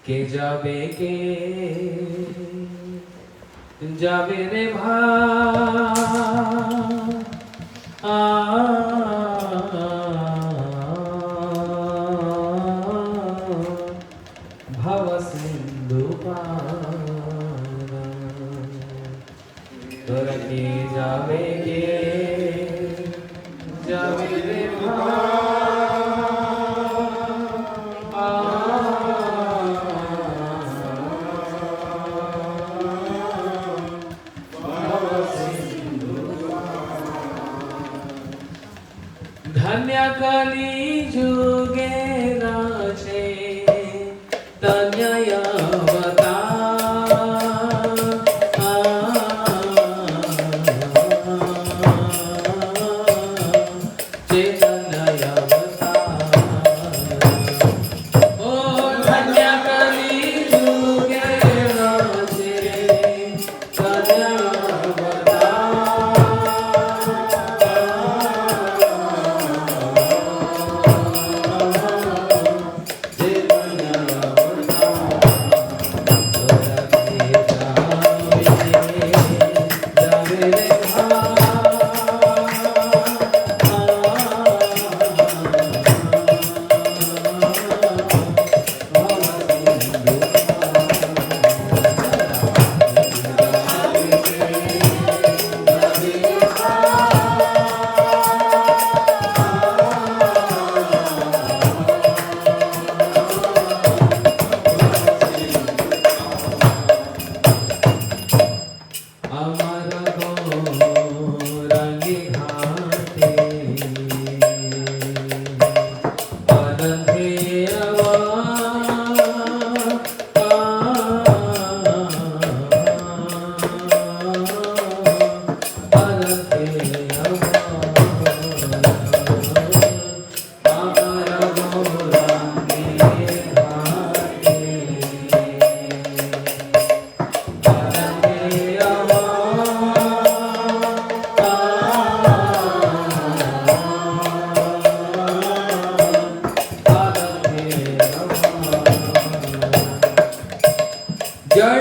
কে যাবে রে ভাব সিন্ধু তোরা কে যাবে রে धन्य कली जुगे नाचे तन्यवता चैतन्यवता ओ धन्य कली जुगे नाचे तन्यवता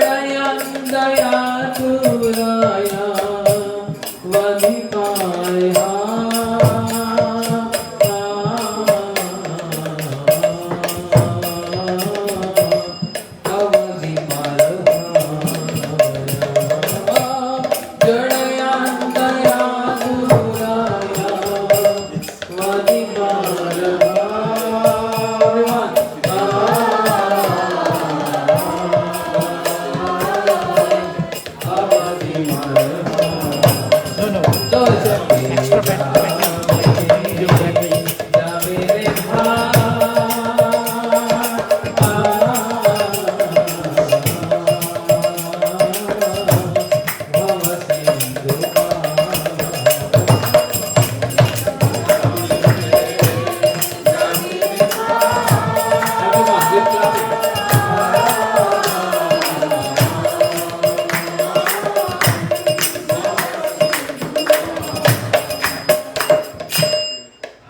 जड़यन्दया तुराया वधिकाया जड़यन्दया तुराया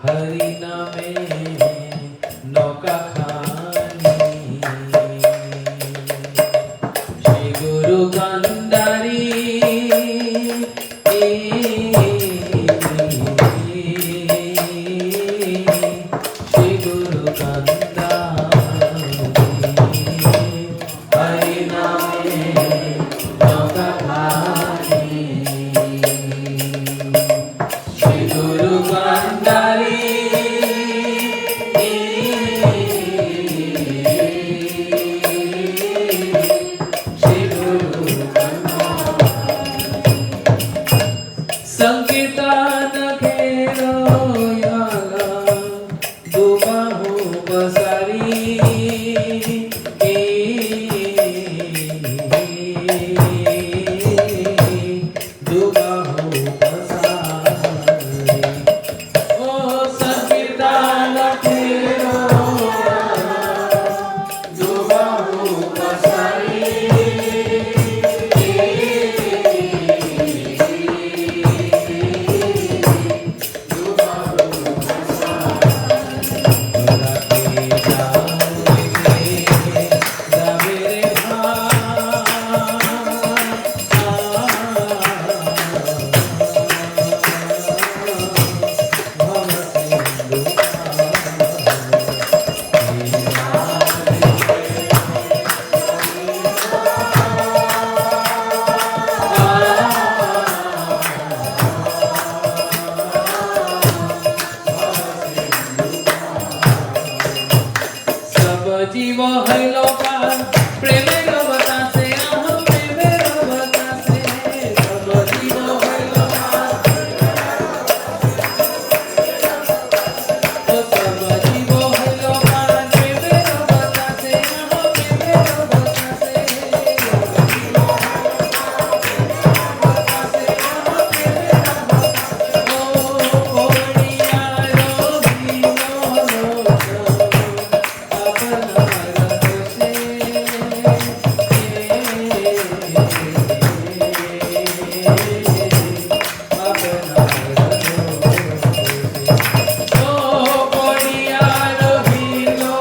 हरि नामे नौका खानी श्री गुरु गंधारी श्री गुरु गंधारी हरि नामे नौका खानी श्री गुरु गंधारी संकीर्तन घेरो याला दुबाहु बसारी दुबाहु बसारी ओ संकीर्तन घेरो दुबाहु बसारी जीव हलो पार प्रेमे रवतासे अहम प्रेमे रवतासे सब जीव हलो पार सब जीव हलो पार प्रेमे रवतासे अहम प्रेमे रवतासे ओ कोणियारो भीनो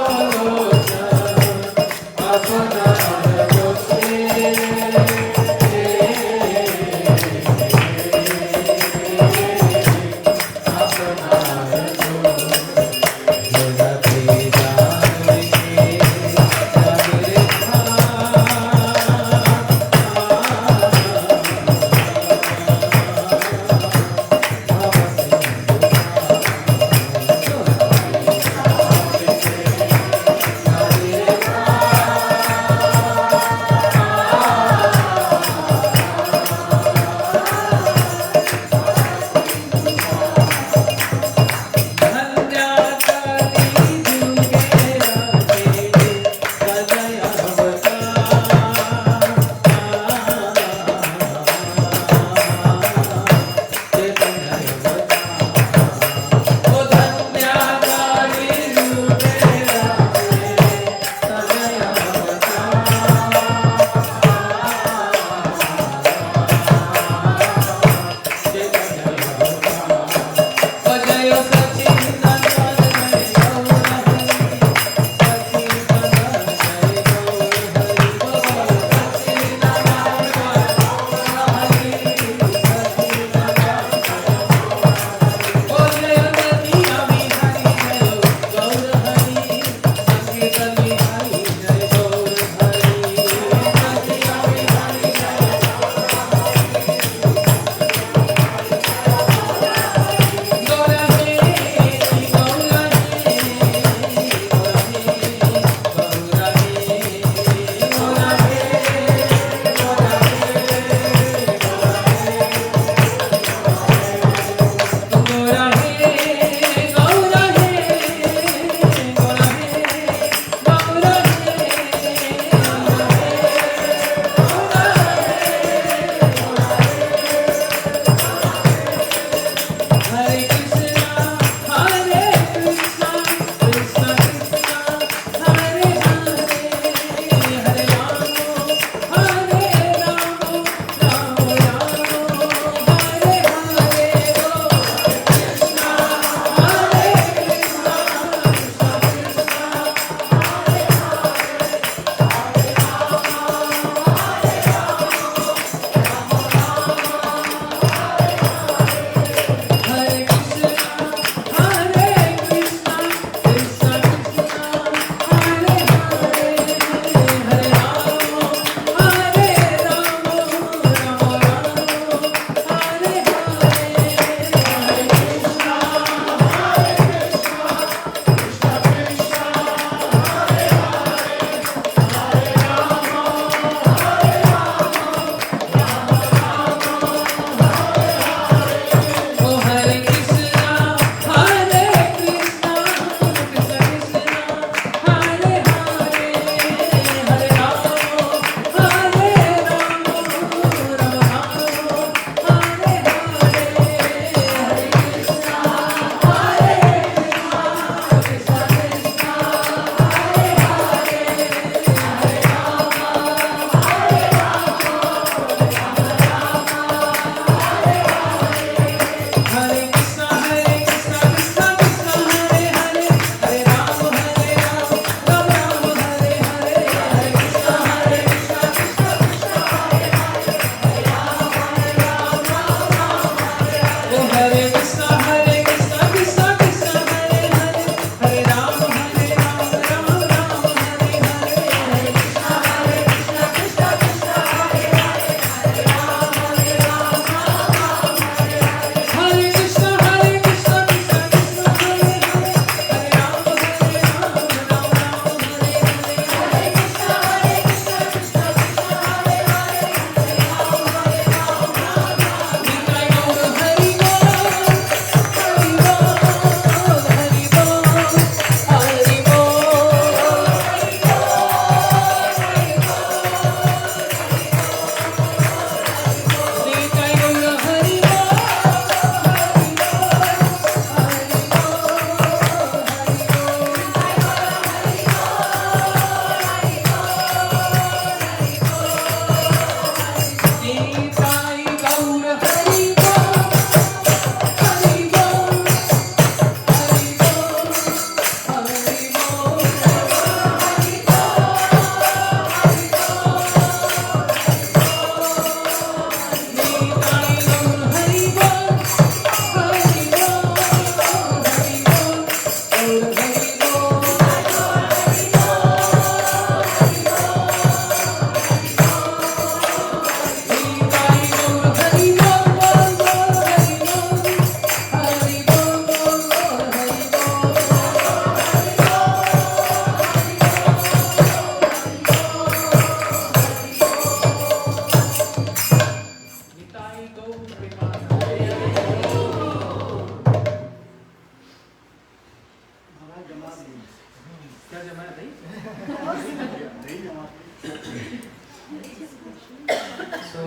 So,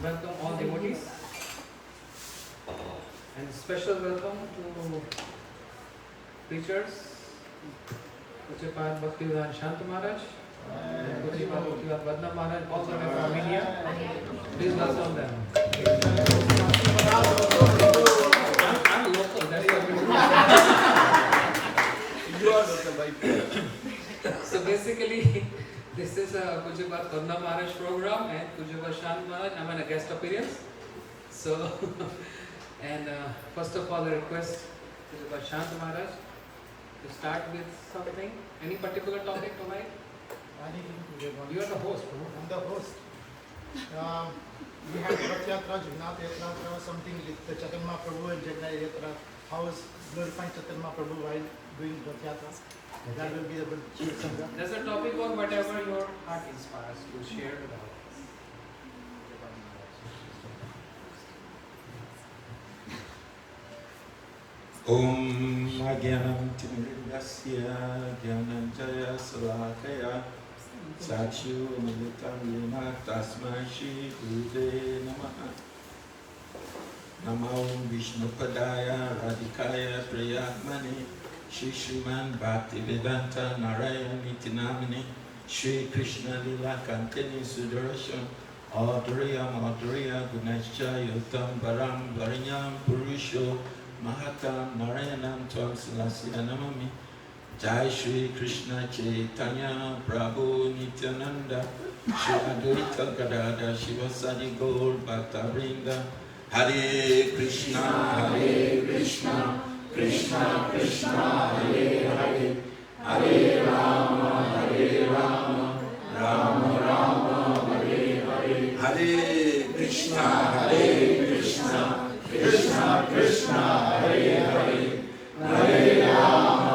welcome all devotees. And special welcome to preachers, Pujyapat Bhaktivedanta Shanta Maharaj and Pujyapat Bhaktivedanta Vadna Maharaj, all the way from India. Please welcome them. I'm local, that's You are local, right? So basically, this is a Pujyapat Vadna Maharaj program and Pujyapat Shanta Maharaj. I'm on a guest appearance. So, and first of all, I request Pujyapat Shanta Maharaj to start with something. Any particular topic tonight? You are the host, no? I'm the host. We had Rath Yatra, Jagannath Yatra, something with the Chaitanya Mahaprabhu and Jagannath Yatra. How is glorifying Chaitanya Mahaprabhu while doing Rath Yatra? That will be a good Sangha. There's a topic or whatever your heart inspires to share with us. Om Agyanam Timridasya Gyananjaya Salakaya Sakshu Militam Yena Tasmai Shri Gurude Namaha Namo Vishnu Padaya Radhikaya Prayatmani Shri Shriman Bhaktivedanta Narayana Nitinamini Shri Krishna Lila Kantini Sudarshan Audriya Madhuriya Gunashcha Yutam Baram Varinyam Purusho Mahatam Narayanam Tvam Silasya Namami Jai Shri Krishna Chaitanya Prabhu Nityananda Shri Advaita Gadada Shivasadi Gaur Bhakta Vrinda Hare Krishna Krishna Krishna Hare Hare Hare Rama Rama Rama Hare Hare Hare Krishna Krishna Krishna Hare Hare Hare Rama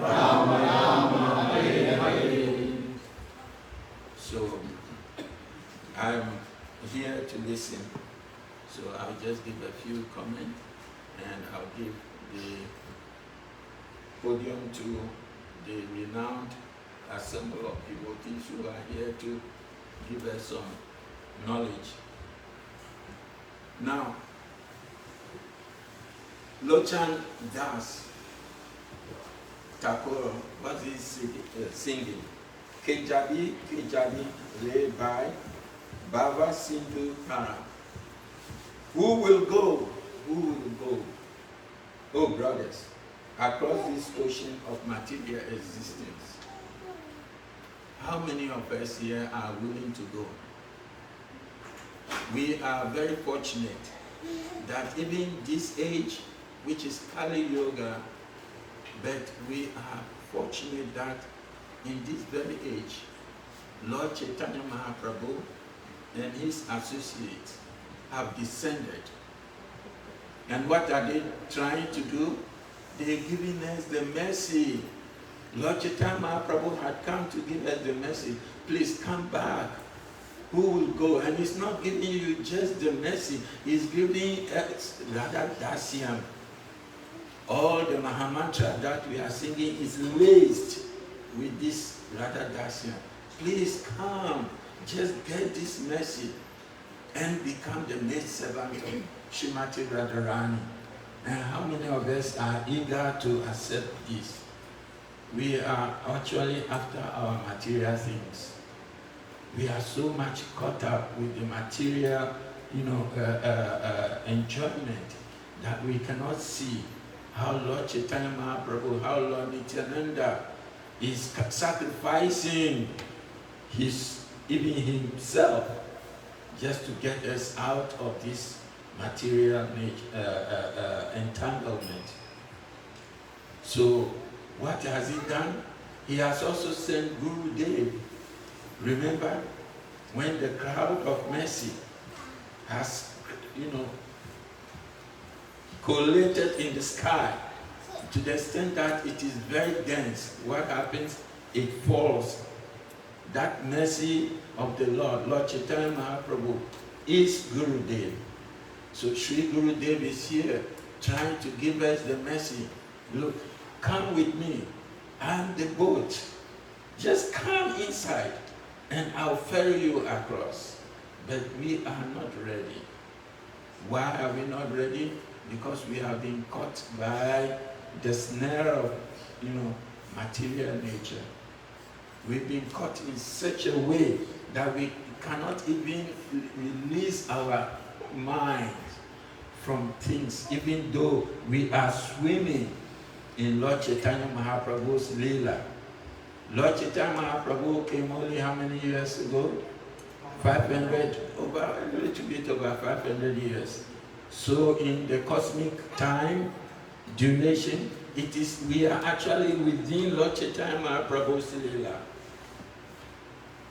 Rama Rama Hare Hare. So I'm here to listen. So I'll just give a few comments and I'll give the podium to the renowned assembly of devotees who are here to give us some knowledge. Now, Lochan Das Thakur was he singing? Kejabi, led by Baba Sindhu Kara. Who will go? Oh, brothers, across this ocean of material existence, how many of us here are willing to go? We are very fortunate that even this age, which is Kali Yoga, but we are fortunate that in this very age, Lord Chaitanya Mahaprabhu and his associates have descended. And what are they trying to do? They're giving us the mercy. Lord Chaitanya Mahaprabhu had come to give us the mercy. Please come back. Who will go? And he's not giving you just the mercy. He's giving us Radha Dasyam. All the Mahamantra that we are singing is laced with this Radha Dasyam. Please come. Just get this mercy and become the maid servant of Srimati Radharani. And how many of us are eager to accept this? We are actually after our material things. We are so much caught up with the material, enjoyment that we cannot see how Lord Chaitanya Mahaprabhu, how Lord Nityananda is sacrificing even himself just to get us out of this material entanglement. So what has he done? He has also sent Guru Dev. Remember when the crowd of mercy has, collated in the sky to the extent that it is very dense. What happens? It falls. That mercy of the Lord Chaitanya Mahaprabhu, is Gurudev. So Sri Gurudev is here trying to give us the mercy. Look, come with me. I'm the boat. Just come inside. and I'll ferry you across. But we are not ready. Why are we not ready? Because we have been caught by the snare of, material nature. We've been caught in such a way that we cannot even release our mind from things, even though we are swimming in Lord Chaitanya Mahaprabhu's Leela. Lord Chaitanya Mahaprabhu came only how many years ago? 500, over a little bit over 500 years. So in the cosmic time duration, we are actually within Lord Chaitanya Mahaprabhu's Leela.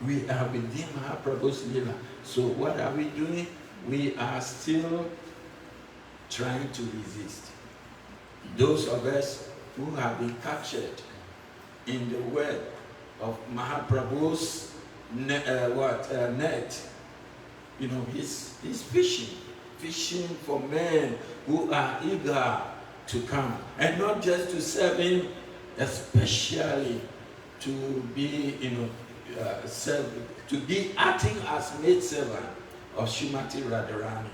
We are within Mahaprabhu's Leela. So what are we doing? We are still trying to resist. Those of us who have been captured in the web of Mahaprabhu's net, he's fishing for men who are eager to come, and not just to serve him, especially to be, to be acting as maid servant of Srimati Radharani.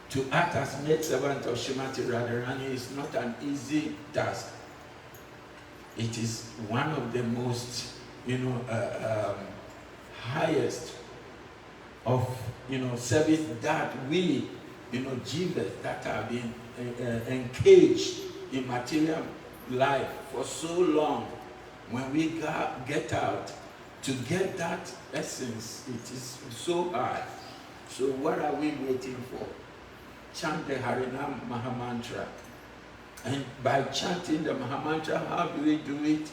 To act as maid servant of Srimati Radharani is not an easy task. It is one of the most, highest of, service that we, jivas that have been engaged in material life for so long, when we get out, to get that essence, it is so hard. So what are we waiting for? Chant the Harinam Mahamantra. And by chanting the Mahamantra, how do we do it?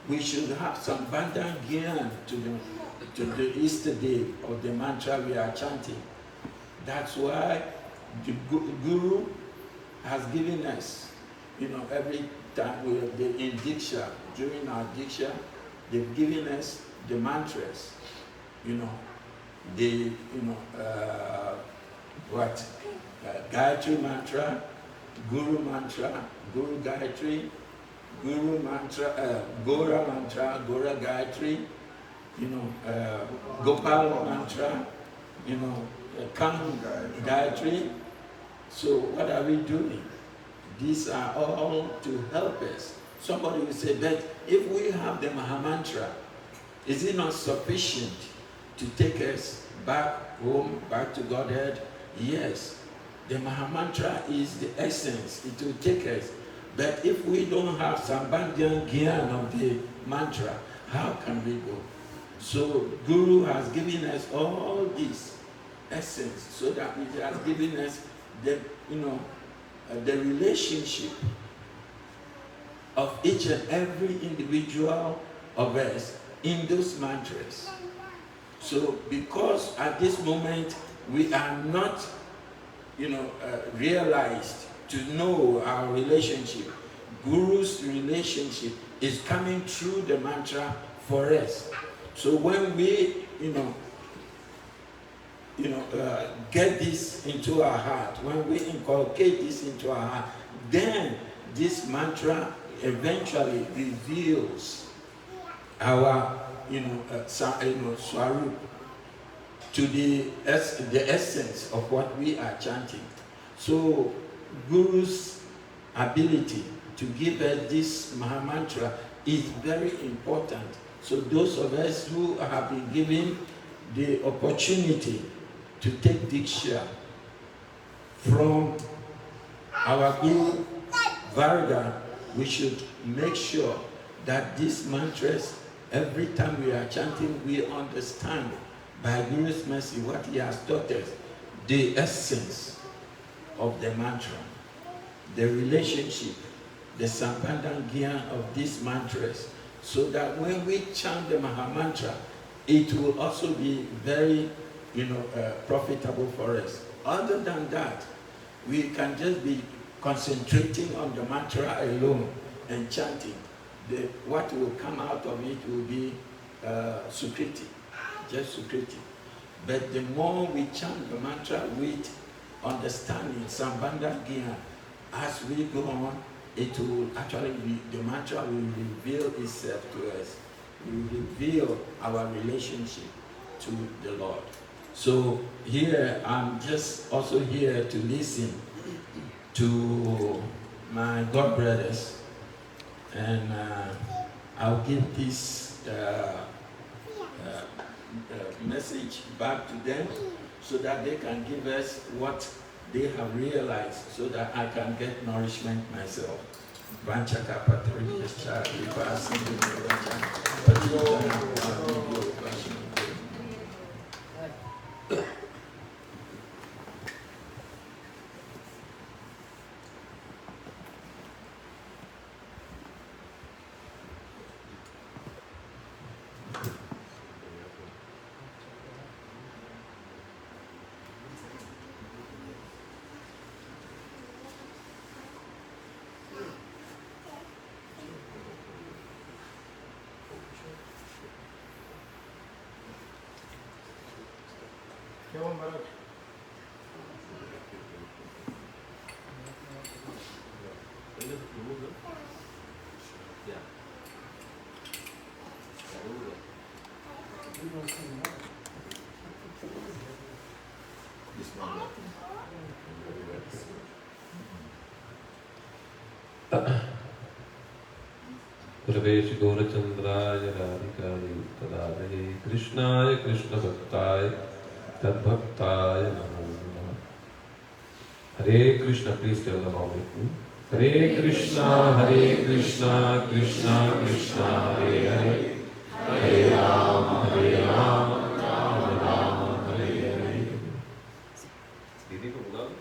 We should have some Bandhan Gyan to the Easter day of the mantra we are chanting. That's why the Guru has given us, every time we have in Diksha, during our Diksha, they've given us the mantras, Gayatri mantra, Guru Gayatri, Guru mantra, Gora mantra, Gora Gayatri, Gopal mantra, Kam Gayatri. So what are we doing? These are all to help us. Somebody will say, but if we have the Mahamantra, is it not sufficient to take us back home, back to Godhead? Yes. The Mahamantra is the essence. It will take us. But if we don't have Sambandhan Gyan of the mantra, how can we go? So Guru has given us all this essence, so that he has given us the, the relationship of each and every individual of us in those mantras. So because at this moment we are not, realized to know our relationship, Guru's relationship is coming through the mantra for us. So when we, get this into our heart, when we inculcate this into our heart, then this mantra eventually reveals our, swarup, to the essence of what we are chanting. So Guru's ability to give us this Mahamantra is very important. So those of us who have been given the opportunity to take Diksha from our Guru Varga, we should make sure that these mantras, every time we are chanting, we understand by Guru's mercy what he has taught us, the essence of the mantra, the relationship, the Sambandhan Gyan of these mantras, so that when we chant the Mahamantra, it will also be very, profitable for us. Other than that, we can just be concentrating on the mantra alone and chanting. What will come out of it will be Sukriti, just Sukriti. But the more we chant the mantra with understanding, Sambandhan Gyan, as we go on, it will actually be, the mantra will reveal itself to us. we reveal our relationship to the Lord. So here, I'm just also here to listen to my God brothers, and I'll give this message back to them so that they can give us what they have realized so that I can get nourishment myself. Kevin Maharaj. This one. प्रवेश गौरचंद्राय राधिकाय तदालये कृष्णाय कृष्ण भक्ताय तद्भक्ताय नमो नमः। Hare Krishna, please tell them all with me. Hare Krishna Krishna Krishna Hare Hare, Hare Ram Ram Ram Hare Hare. दीदी को बुला लो,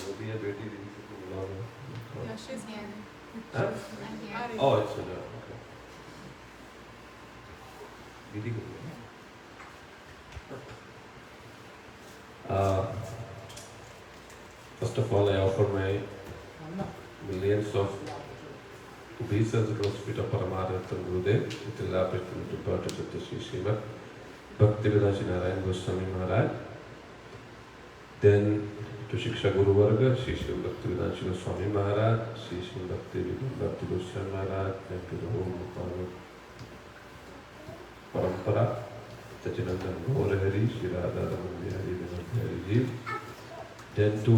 मोदी है बेटी, दीदी को बुला लो। No, she's here. Huh? I'm here. Oh, it's okay. दीदी को बुला। First of all, I offer my millions of obeisance to Hospital Paramartha Gurudev, with elaborate to Bhattacharya Sri Srimad Bhaktivedanta Narayan Goswami Maharaj, then to Shiksha Guru Varga, Sri Sri Bhaktivedanta Goswami Maharaj, Sri Sri Bhakti Goswami Maharaj, and to the whole Parampara, Sachinandan Gaurahari, Sri Radha Raman Bihari Vinod Ji. Then to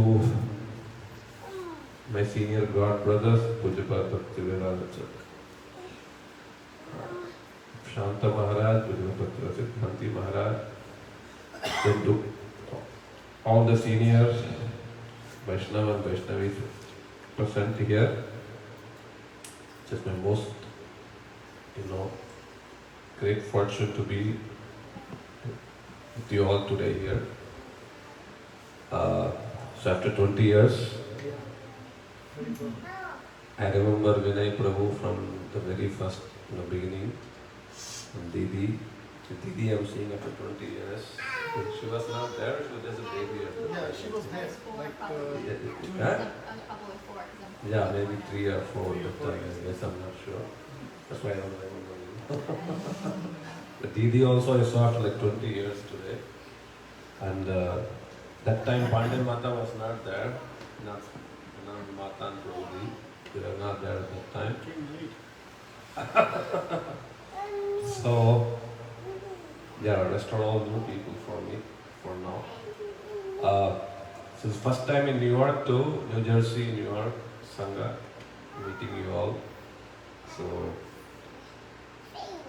my senior God brothers, Pujapad Bhaktivedanta Shanta Maharaj, Pujapad Siddhanti Maharaj, then to all the seniors, Vaishnava and Vaishnavis present here. It's my most, great fortune to be with you all today here. So after 20 years, I remember Vinay Prabhu from the very first beginning, and Didi. Didi I'm seeing after 20 years. She was not there, she was just a baby. Yeah, she was there. Like, Huh? A couple of 4. Yeah, maybe 3 or 4, but I guess I'm not sure. That's why I don't remember you. But Didi also I saw after like 20 years today. And that time Pandey Mata was not there. Not Mata and Prabhuji. They were not there at that time. So, yeah, rest are all new people for me for now. So it's first time in New York too, New Jersey, New York, Sangha, meeting you all. So,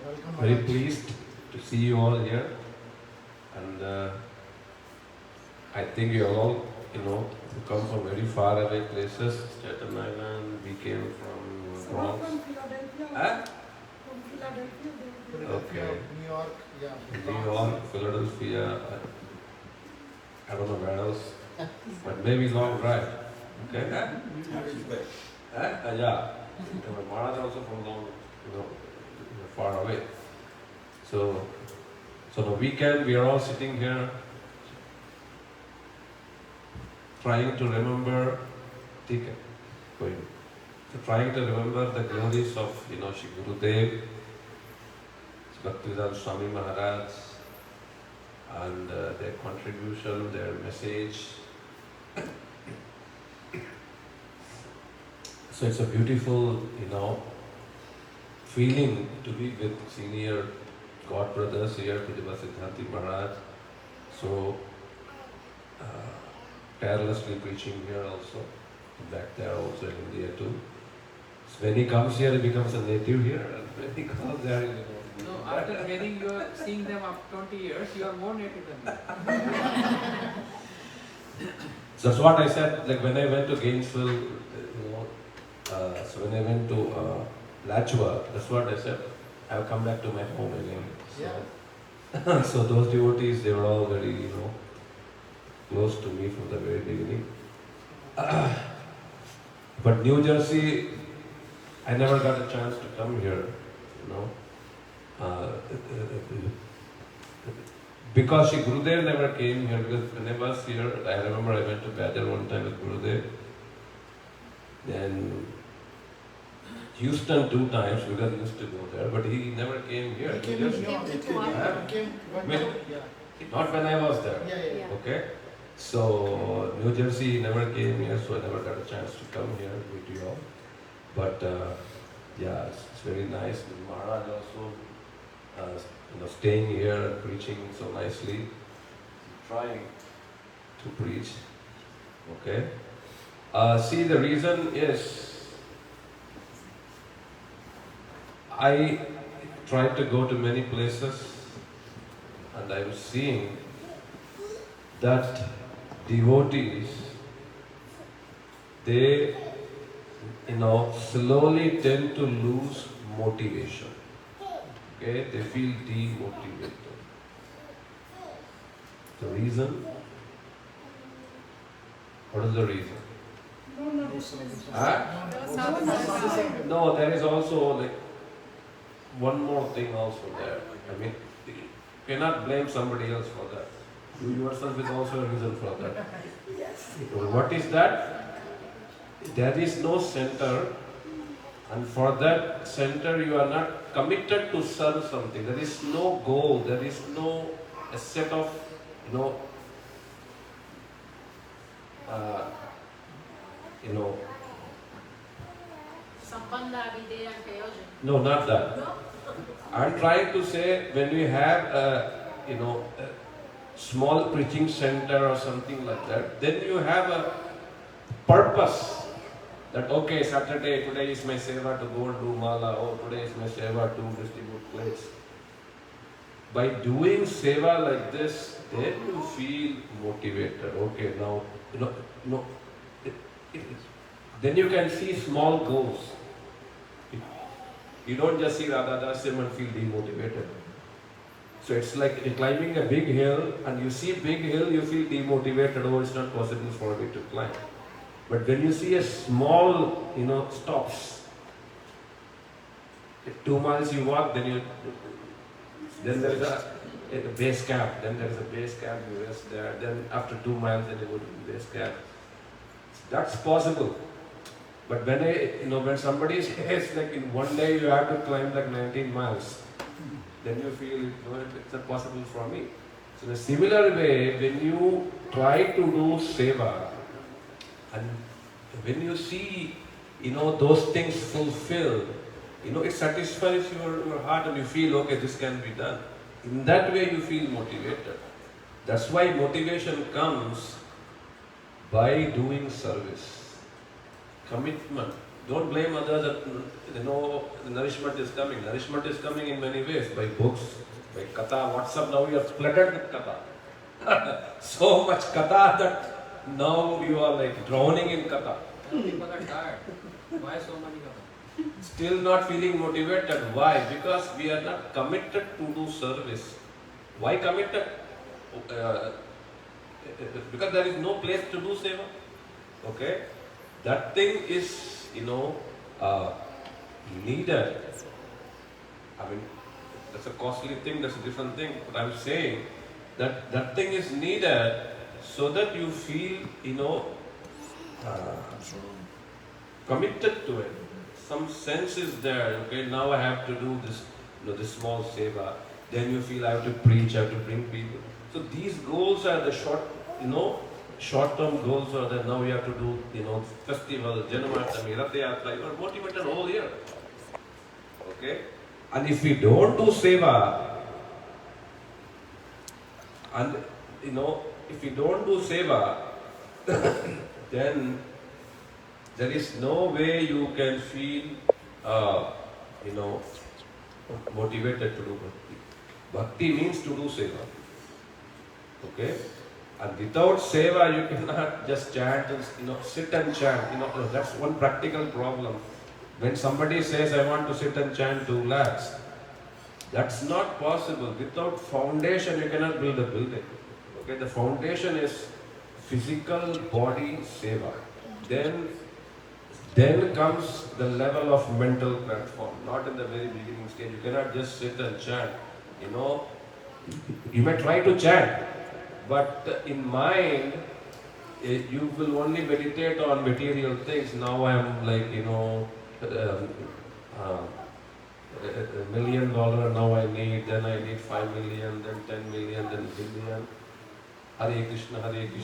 welcome. very Maharaj. pleased to see you all here. And I think you all, come from very far away places. Staten Island, we came from Bronx. From Philadelphia. Huh? From Philadelphia. Philadelphia, Okay. New York, yeah. New York, Philadelphia, I don't know where else, but maybe long drive. Okay? Yeah. And Maharaj also from long, far away. So on the weekend we are all sitting here trying to remember, trying to remember the glories of, Shri Gurudev, Bhaktivedanta Swami Maharaj, and their contribution, their message. So it's a beautiful, feeling to be with senior God brothers here, Pujya Siddhanti Maharaj. So, tirelessly preaching here also, back there also in India too. So when he comes here, he becomes a native here, and when he comes there, he becomes No, after getting you are seeing them after 20 years, you are more native than me. So that's what I said, like when I went to Gainesville, so when I went to Lachua, that's what I said, I'll come back to my home again. So, Yeah. so those devotees, they were all very, close to me from the very beginning. But New Jersey, I never got a chance to come here, because Gurudev never came here, because when I was here, I remember I went to Badar one time with Gurudev, then Houston 2 times, because he used to go there, but he never came here. He He came just- in Came to He Toronto. came one When- time, yeah. not when I was there. Yeah. Okay? So, New Jersey never came here, so I never got a chance to come here with you all. But, yeah, it's very nice. And Maharaj also, staying here and preaching so nicely, trying to preach. Okay? See, the reason is, I tried to go to many places, and I was seeing that devotees, they, slowly tend to lose motivation. Okay, they feel demotivated. The reason? What is the reason? No, Huh? No, there is also like one more thing also there. I mean, you cannot blame somebody else for that. You yourself is also a reason for that. What is that? There is no center, and for that center you are not committed to serve something. There is no goal. There is no a set of no, not that. I'm trying to say, when we have a small preaching center or something like that, then you have a purpose. That okay, Saturday, today is my seva to go and do mala, oh, today is my seva to distribute plates. By doing seva like this, then you feel motivated. Okay, now, then you can see small goals. You don't just see Radha Dasyam and feel demotivated. So it's like climbing a big hill, and you see big hill, you feel demotivated. Oh, it's not possible for me to climb. But when you see a small, stops, 2 miles you walk, then there is a base camp. Then there is a base camp, you rest there. Then after 2 miles, then you go to the base camp. That's possible. But when somebody says like in one day you have to climb like 19 miles, then you feel it's not possible for me. So in a similar way, when you try to do seva, and when you see, those things fulfilled, it satisfies your heart, and you feel, okay, this can be done. In that way, you feel motivated. That's why motivation comes by doing service. Commitment. Don't blame others that, the nourishment is coming. Nourishment is coming in many ways, by books, by katha. WhatsApp, now you are flooded with katha. So much katha that now you are like drowning in katha. People are tired. Why so many of them? Still not feeling motivated. Why? Because we are not committed to do service. Why committed? Because there is no place to do seva. Okay? That thing is, needed. I mean, that's a costly thing, that's a different thing. But I'm saying that that thing is needed so that you feel, committed to it. Some sense is there. Okay, now I have to do this, this small seva. Then you feel I have to preach, I have to bring people. So these goals are the short-term goals are that now we have to do, festival, Janmashtami, Rath Yatra. You are motivated all year. Okay? And if we don't do seva, and if we don't do seva, then there is no way you can feel, you know, motivated to do bhakti. Bhakti means to do seva. Okay? And without seva, you cannot just chant and, sit and chant. That's one practical problem. When somebody says, I want to sit and chant 2 lakhs, that's not possible. Without foundation, you cannot build a building. Okay? The foundation is physical body seva. Then comes the level of mental platform, not in the very beginning stage. You cannot just sit and chant. You may try to chant, but in mind, you will only meditate on material things. Now I am like, $1 million, now I need, then I need 5 million, then 10 million, then billion. Hare Krishna, million,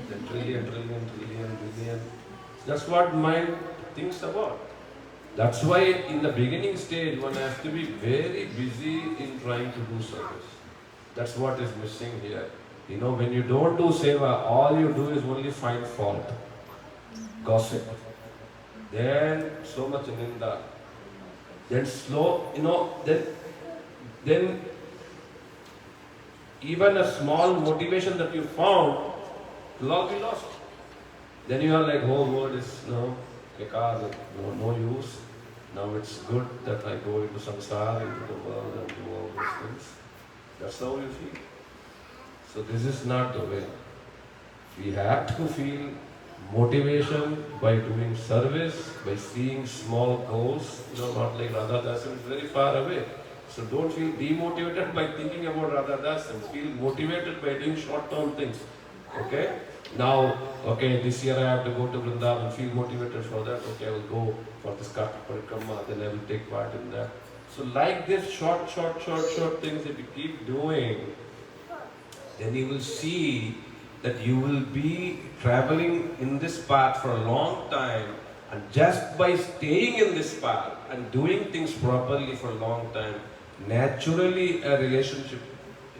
then trillion, billion. That's what mind thinks about. That's why in the beginning stage, one has to be very busy in trying to do service. That's what is missing here. When you don't do seva, all you do is only find fault, gossip. Then so much ninda. Then then even a small motivation that you found will all be lost. Then you are like, whole world is bekar, no use. Now it's good that I go into samsara, into the world and do all these things. That's how you feel. So this is not the way. We have to feel motivation by doing service, by seeing small goals, not like Radha Dasan is very far away. So don't feel demotivated by thinking about Radha Dasan. Feel motivated by doing short-term things. Okay? Now, this year I have to go to Vrindavan, feel motivated for that. Okay, I will go for this Kartik Parikrama, then I will take part in that. So like this short things that you keep doing, then you will see that you will be traveling in this path for a long time, and just by staying in this path and doing things properly for a long time, naturally a relationship,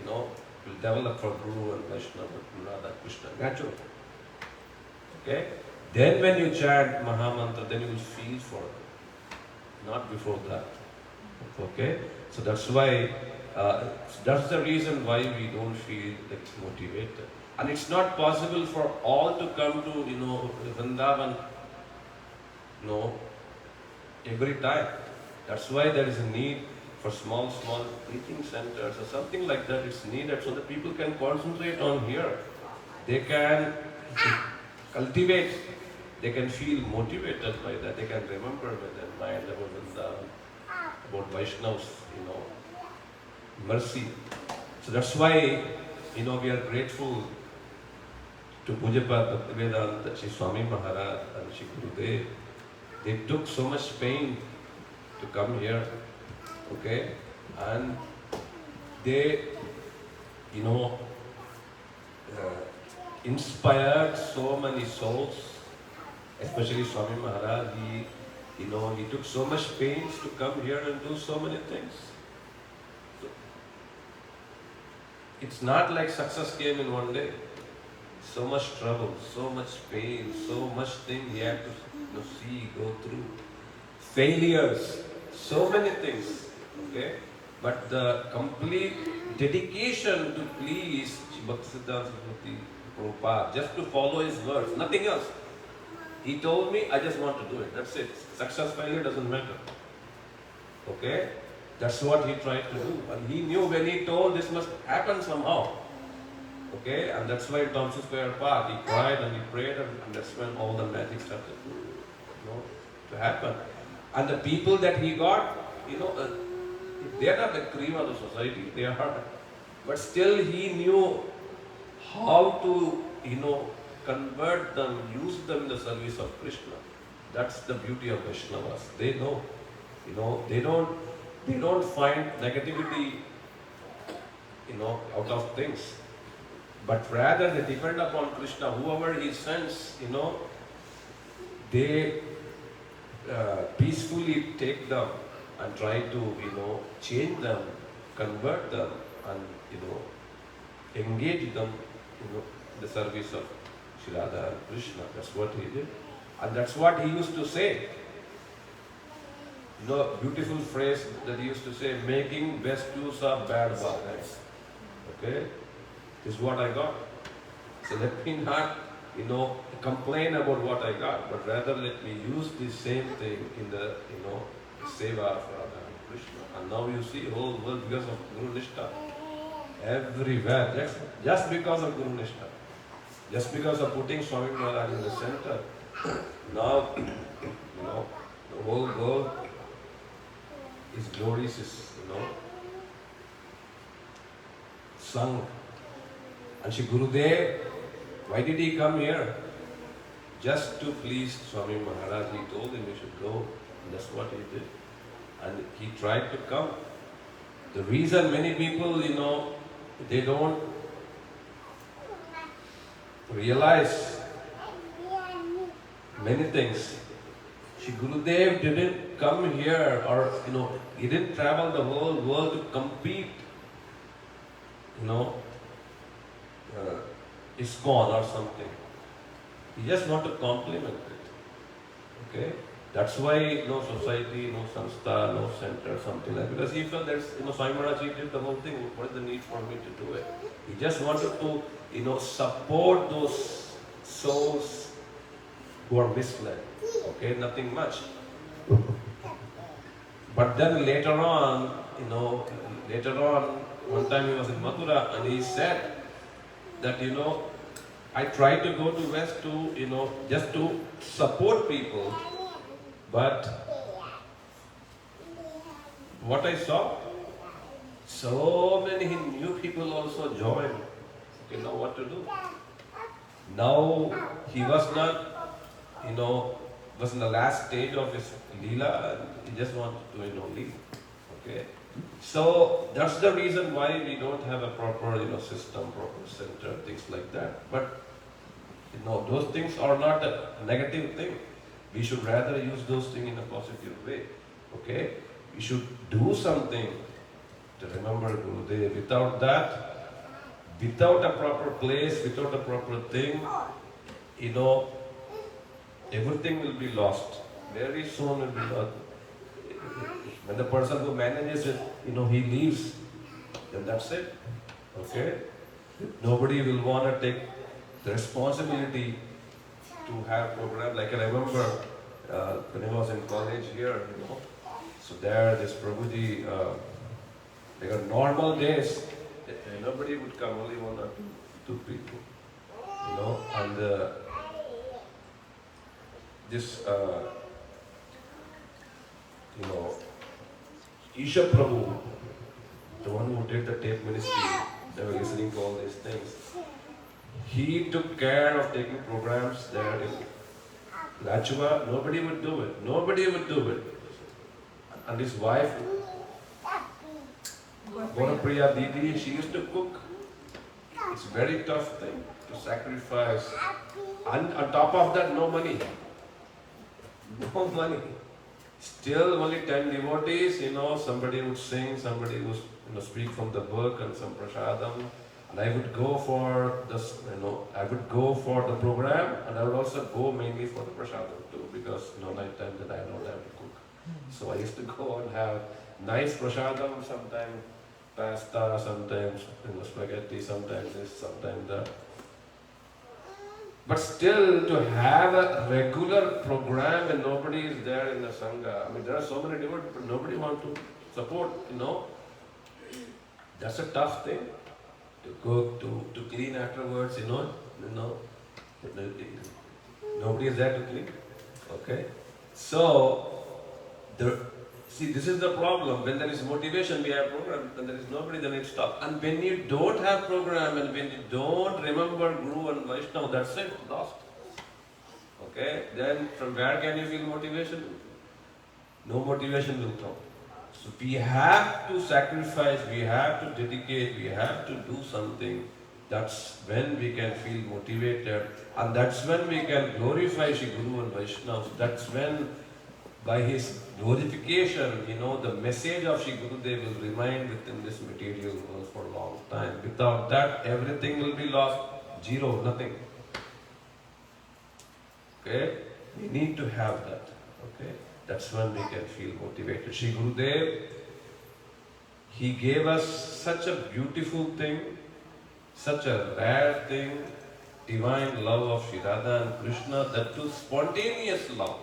will develop for Guru and Vaishnava and Radha Krishna, naturally. Okay? Then when you chant Mahamantra, then you will feel for it, not before that. Okay? So that's why, that's the reason why we don't feel like motivated. And it's not possible for all to come to, Vrindavan, every time. That's why there is a need for small preaching centers or something like that. It's needed so that people can concentrate on here. They can cultivate, they can feel motivated by that. They can remember with their mind about Vrindavan, about Vaishnavas, mercy. So that's why, we are grateful to Pujapad Bhaktivedanta, Shri Swami Maharaj and Shri Gurudev. They took so much pain to come here, okay? And they, inspired so many souls, especially Swami Maharaj. He took so much pains to come here and do so many things. So, it's not like success came in one day. So much trouble, so much pain, so much thing he had to see, go through. Failures, so many things. Okay? But the complete dedication to please Bhaktisiddhanta Saraswati Prabhupada, just to follow his words, nothing else. He told me, I just want to do it. That's it. Success, failure doesn't matter. Okay? That's what he tried to do. And he knew when he told this must happen somehow. Okay? And that's why in Thompson Square Park, he cried and he prayed, and that's when all the magic started to happen. And the people that he got, they are not the cream of the society. They are. But still he knew how to, convert them, use them in the service of Krishna. That's the beauty of Vaishnavas. They know. They don't find negativity, out of things. But rather they depend upon Krishna. Whoever he sends, they peacefully take them and try to, change them, convert them, and, engage them, in the service of Shri Radha and Krishna. That's what he did. And that's what he used to say. Beautiful phrase that he used to say, making best use of bad bargains. Okay? This is what I got. So let me not, complain about what I got, but rather let me use the same thing in the, seva of Radha and Krishna. And now you see whole world because of Guru Nishtha. Everywhere. Just because of Guru Nishtha. Just because of putting Swami Maharaj in the center. Now, the whole world his glories is, sung. And Shri Gurudev, why did he come here? Just to please Swami Maharaj. He told him he should go. And that's what he did. And he tried to come. The reason many people, they don't realize many things. Shri Gurudev didn't come here or, he didn't travel the whole world to compete, ISKCON or something. He just want to complement it. Okay? That's why no society, no samstha, no center, something like that. Because he felt that, Swami Maharaj, he did the whole thing. What is the need for me to do it? He just wanted to, support those souls who are misled. Okay, nothing much. But then later on, one time he was in Mathura and he said that, I tried to go to West to, just to support people, but what I saw, so many new people also joined. Okay, now what to do? Now he was not, was in the last stage of his Leela and he just wanted to, leave. Okay? So that's the reason why we don't have a proper, system, proper center, things like that. But, those things are not a negative thing. We should rather use those things in a positive way. Okay? We should do something to remember Gurudev. Without that, without a proper place, without a proper thing, everything will be lost. Very soon it will be lost. When the person who manages it, he leaves, then that's it. Okay? Nobody will want to take the responsibility to have program. Like I remember when I was in college here, so there this Prabhuji, like on normal days, nobody would come, only one or two people. And this, Isha Prabhu, the one who did the tape ministry, they were listening to all these things. He took care of taking programs there in Lachua. Nobody would do it. Nobody would do it. And his wife, Bonapriya Didi, she used to cook. It's a very tough thing to sacrifice. And on top of that, no money. No money. Still only 10 devotees, somebody would sing, somebody would speak from the book and some prasadam. And I would go for this, I would go for the program and I would also go mainly for the prasadam too, because night time that I don't have to cook. So I used to go and have nice prasadam, sometimes pasta, sometimes spaghetti, sometimes this, sometimes that. But still, to have a regular program and nobody is there in the Sangha, there are so many devotees, but nobody wants to support, That's a tough thing. To cook, to clean afterwards, nobody is there to clean. Okay? So, this is the problem. When there is motivation, we have program. When there is nobody, then it stops. And when you don't have program and when you don't remember Guru and Vaishnava, that's it, lost. Okay? Then from where can you feel motivation? No motivation will come. So we have to sacrifice, we have to dedicate, we have to do something. That's when we can feel motivated. And that's when we can glorify Shri Guru and Vaishnava. That's when by his glorification, the message of Shri Gurudev will remain within this material world for a long time. Without that, everything will be lost. Zero, nothing. Okay? We need to have that. Okay? That's when we can feel motivated. Shri Gurudev, he gave us such a beautiful thing, such a rare thing, divine love of Shri Radha and Krishna, that too spontaneous love.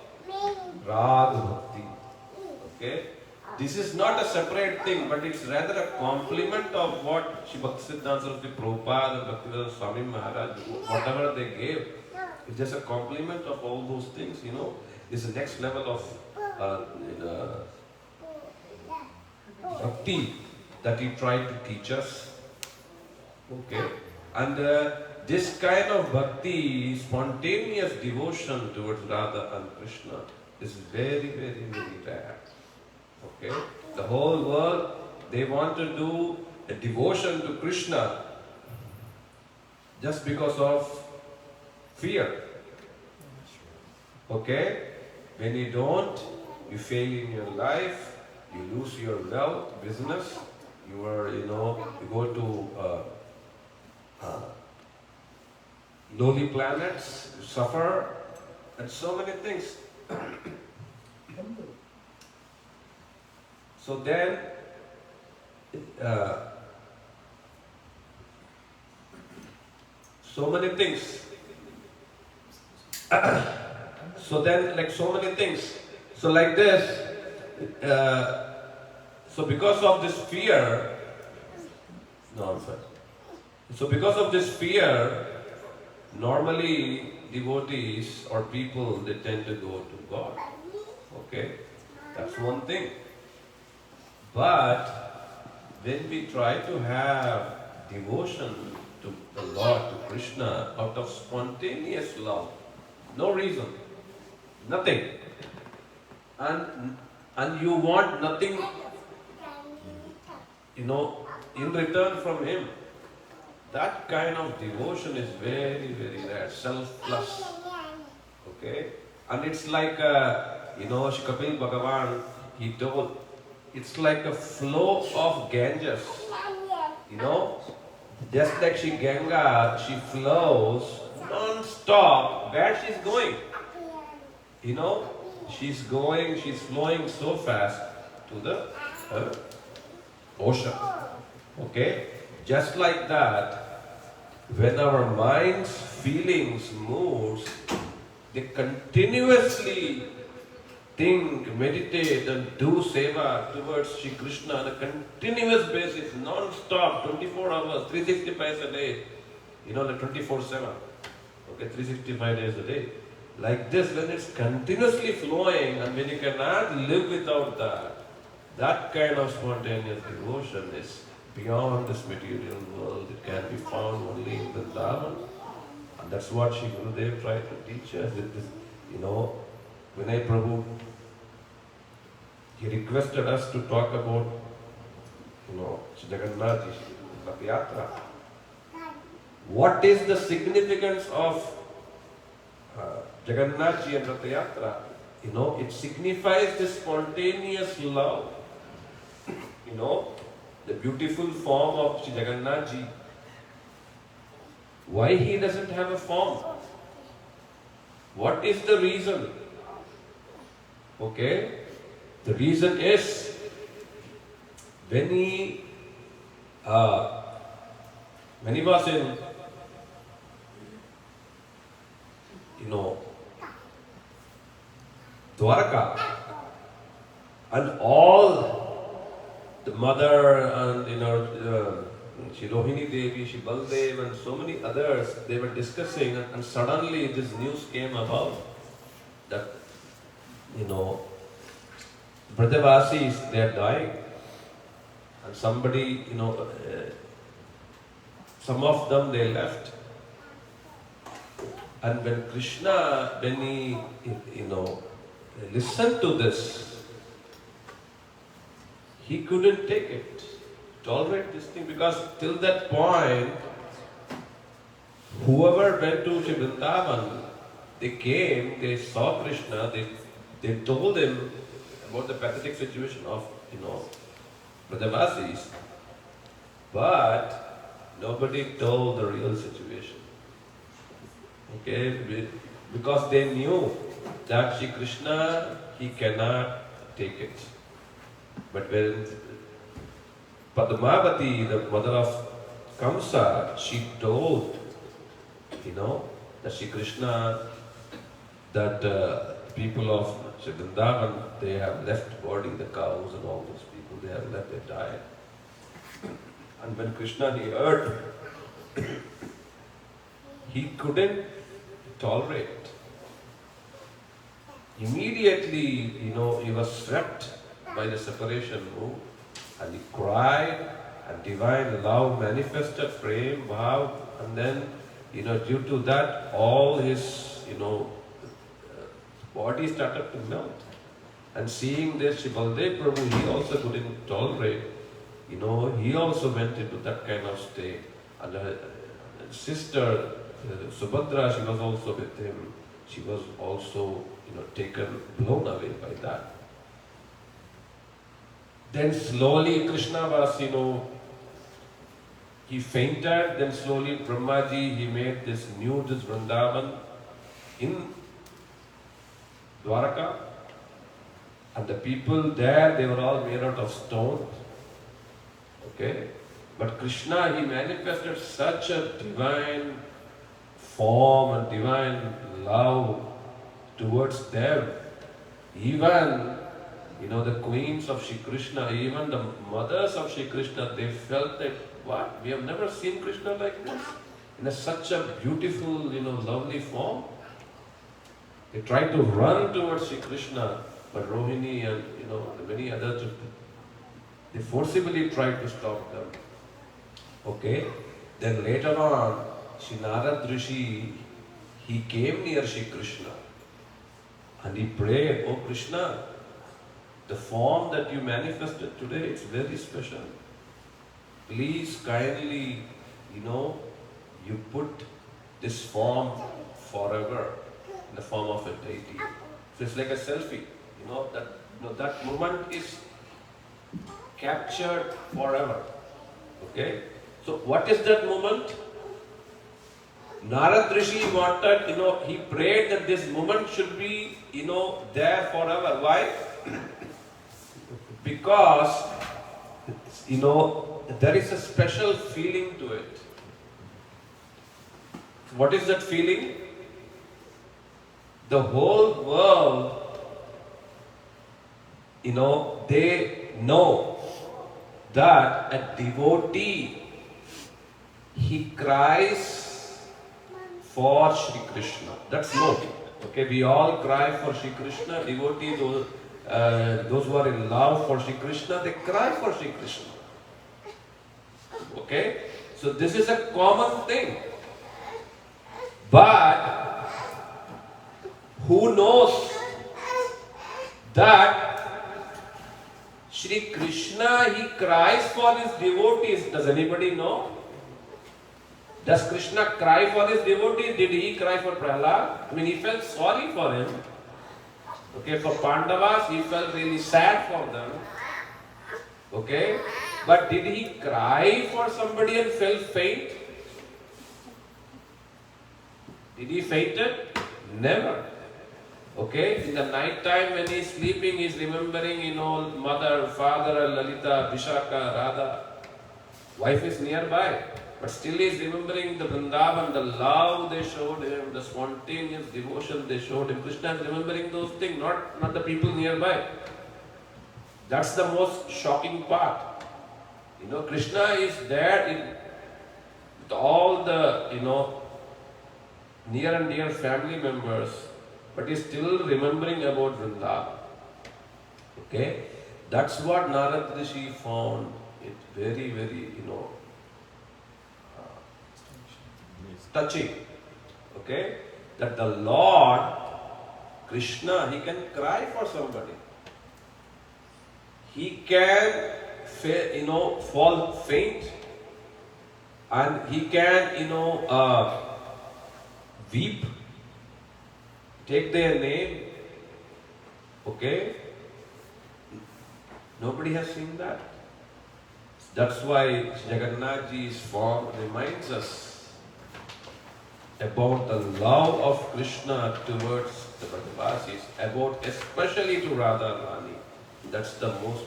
Rag Bhakti. Okay? This is not a separate thing, but it's rather a complement of what Shri Bhaktisiddhanta Saraswati Prabhupada and Bhaktivedanta Swami Maharaj, whatever they gave. It's just a complement of all those things, It's the next level of bhakti that he tried to teach us. Okay? And this kind of bhakti, spontaneous devotion towards Radha and Krishna is very, very, very rare. Okay? The whole world, they want to do a devotion to Krishna just because of fear. Okay? When you don't, you fail in your life, you lose your wealth, business, you go to lowly planets, you suffer, and so many things. So then, so many things. So then, like so many things. So like this, so because of this fear, So because of this fear, normally devotees or people, they tend to go to God. Okay? That's one thing. But when we try to have devotion to the Lord, to Krishna, out of spontaneous love, no reason, nothing, and you want nothing, in return from Him, that kind of devotion is very, very rare, selfless. Okay? And it's like, Shri Kapil Bhagavan, he told, it's like a flow of Ganges. Just like Shri Ganga, she flows non-stop where she's going. She's flowing so fast to the ocean. Okay? Just like that, when our minds, feelings, moods, they continuously think, meditate and do seva towards Shri Krishna on a continuous basis, non-stop, 24 hours, 365 a day, like 24/7, okay, 365 days a day. Like this, when it's continuously flowing and when you cannot live without that kind of spontaneous devotion is beyond this material world. It can be found only in Vrindavan. And that's what Shri Gurudev tried to teach us with this, Vinay Prabhu, he requested us to talk about, Shri Jagannath Ji, Rath Yatra. What is the significance of Jagannath Ji and Rath Yatra? It signifies the spontaneous love. The beautiful form of Shri Jagannath Ji. Why he doesn't have a form? What is the reason? Okay? The reason is when he was in Dwarka, and all the mother and Shri Rohini Devi, Shri Baldev and so many others, they were discussing, and suddenly this news came about that Brajavasis, they are dying, and somebody, some of them they left. And when Krishna, when he, listened to this, he couldn't take it, tolerate this thing, because till that point, whoever went to Shri Vrindavan, they came, they saw Krishna, they they told him about the pathetic situation of, Brajavasis, but nobody told the real situation. Okay, because they knew that Shri Krishna, he cannot take it. But when Padmavati, the mother of Kamsa, she told, that Shri Krishna, that people of Shri Vrindavan, they have left body, the cows and all those people, they have left, they died. And when Krishna, he heard, he couldn't tolerate. Immediately, he was swept by the separation mood, and he cried, and divine love manifested, prem, bhav, and then, due to that, all his, body started to melt. And seeing this, Shri Baldev Prabhu, he also couldn't tolerate, he also went into that kind of state. And her sister, Subhadra, she was also with him. She was also, taken, blown away by that. Then slowly Krishna was, he fainted. Then slowly Brahmaji, he made this Vrindavan in Dwaraka. And the people there, they were all made out of stone. Okay? But Krishna, he manifested such a divine form and divine love towards them. Even, the queens of Shri Krishna, even the mothers of Shri Krishna, they felt that, what? We have never seen Krishna like this. In such a beautiful, lovely form. They tried to run towards Shri Krishna, but Rohini and, the many others, they forcibly tried to stop them. Okay? Then later on, Shri Narad Rishi, he came near Shri Krishna and he prayed, "Oh Krishna, the form that you manifested today, it's very special. Please kindly, you put this form forever in the form of a deity." So it's like a selfie, that moment is captured forever. Okay? So what is that moment? Narad Rishi wanted, he prayed that this moment should be, there forever. Why? Because, there is a special feeling to it. What is that feeling? The whole world, they know that a devotee, he cries for Shri Krishna. That's known. Okay, we all cry for Shri Krishna. Devotees, those who are in love for Shri Krishna, they cry for Shri Krishna. Okay, so this is a common thing. But who knows that Shri Krishna, he cries for his devotees? Does anybody know? Does Krishna cry for his devotees? Did he cry for Prahlad? He felt sorry for him. Okay, for Pandavas, he felt really sad for them. Okay, but did he cry for somebody and felt faint? Did he fainted? Never. Okay, in the night time when he is sleeping, he is remembering, mother, father, Lalita, Vishaka, Radha. Wife is nearby. But still he is remembering the Vrindavan, the love they showed him, the spontaneous devotion they showed him. Krishna is remembering those things, not the people nearby. That's the most shocking part. Krishna is there with all the, near and dear family members, but he is still remembering about Vrindavan. Okay? That's what Narad Rishi found it very, very, touching. Okay? That the Lord, Krishna, he can cry for somebody. He can, fall faint. And he can, weep. Take their name. Okay? Nobody has seen that. That's why Jagannath Ji's form reminds us about the love of Krishna towards the Brajavasis, about especially to Radha Rani. That's the most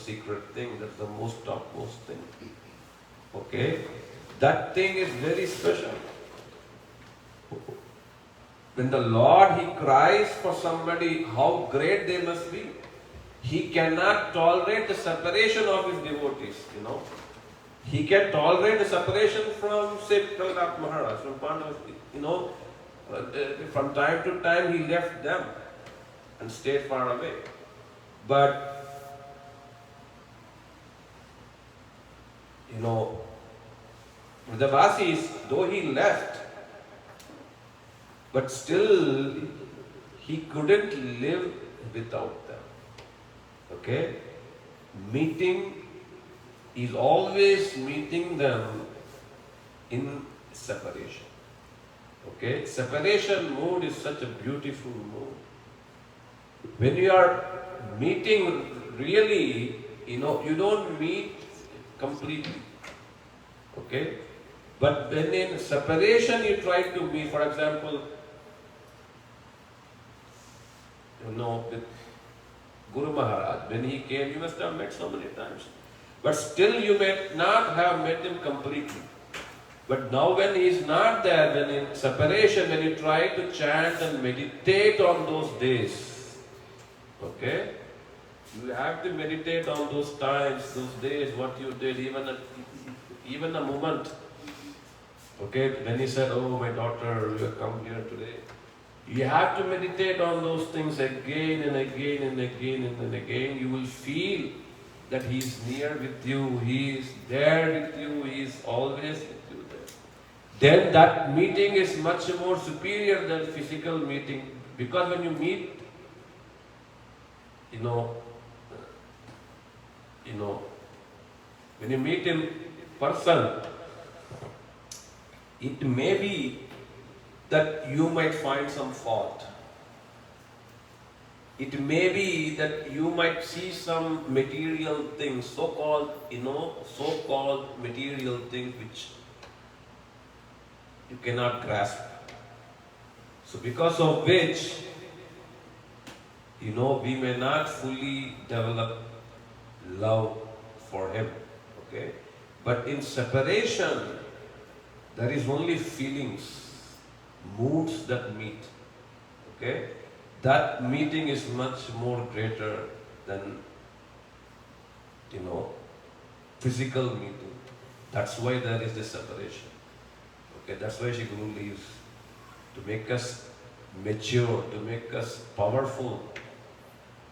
secret thing, that's the most topmost thing. Okay? That thing is very special. When the Lord, He cries for somebody, how great they must be. He cannot tolerate the separation of His devotees, He can tolerate the separation from, say, Prahlad Maharaj, from Pandavas, from time to time He left them and stayed far away. But, Vrajavasis, though He left, but still He couldn't live without them. Okay? He's always meeting them in separation. Okay? Separation mood is such a beautiful mood. When you are meeting really, you don't meet completely. Okay? But when in separation you try to meet, for example, with Guru Maharaj, when he came, you must have met so many times. But still you may not have met him completely. But now when he is not there, when in separation, when you try to chant and meditate on those days, okay? You have to meditate on those times, those days, what you did, even a moment. Okay, when he said, oh my daughter, you have come here today. You have to meditate on those things again and again and again and again. You will feel that He is near with you, He is there with you, He is always with you there. Then that meeting is much more superior than physical meeting. Because when you meet, when you meet in person, it may be that you might find some fault. It may be that you might see some material things, so-called material things which you cannot grasp. So because of which, we may not fully develop love for Him. Okay? But in separation, there is only feelings, moods that meet. Okay? That meeting is much more greater than, physical meeting. That's why there is this separation. Okay? That's why Shri Guru leaves. To make us mature, to make us powerful,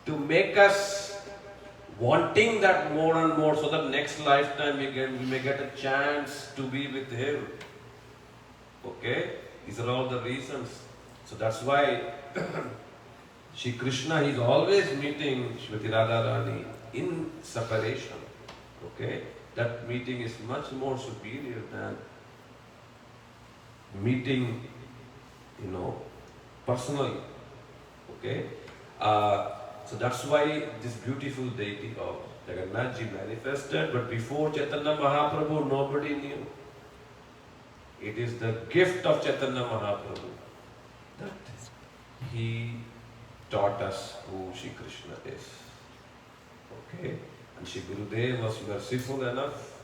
to make us wanting that more and more, so that next lifetime we may get a chance to be with Him. Okay? These are all the reasons. So that's why Shri Krishna is always meeting Shrimati Radharani in separation. Okay? That meeting is much more superior than meeting, personally. Okay? So that's why this beautiful deity of Jagannath Ji manifested, but before Chaitanya Mahaprabhu, nobody knew. It is the gift of Chaitanya Mahaprabhu that he taught us who Shri Krishna is. Okay? And Shri Gurudev was merciful enough.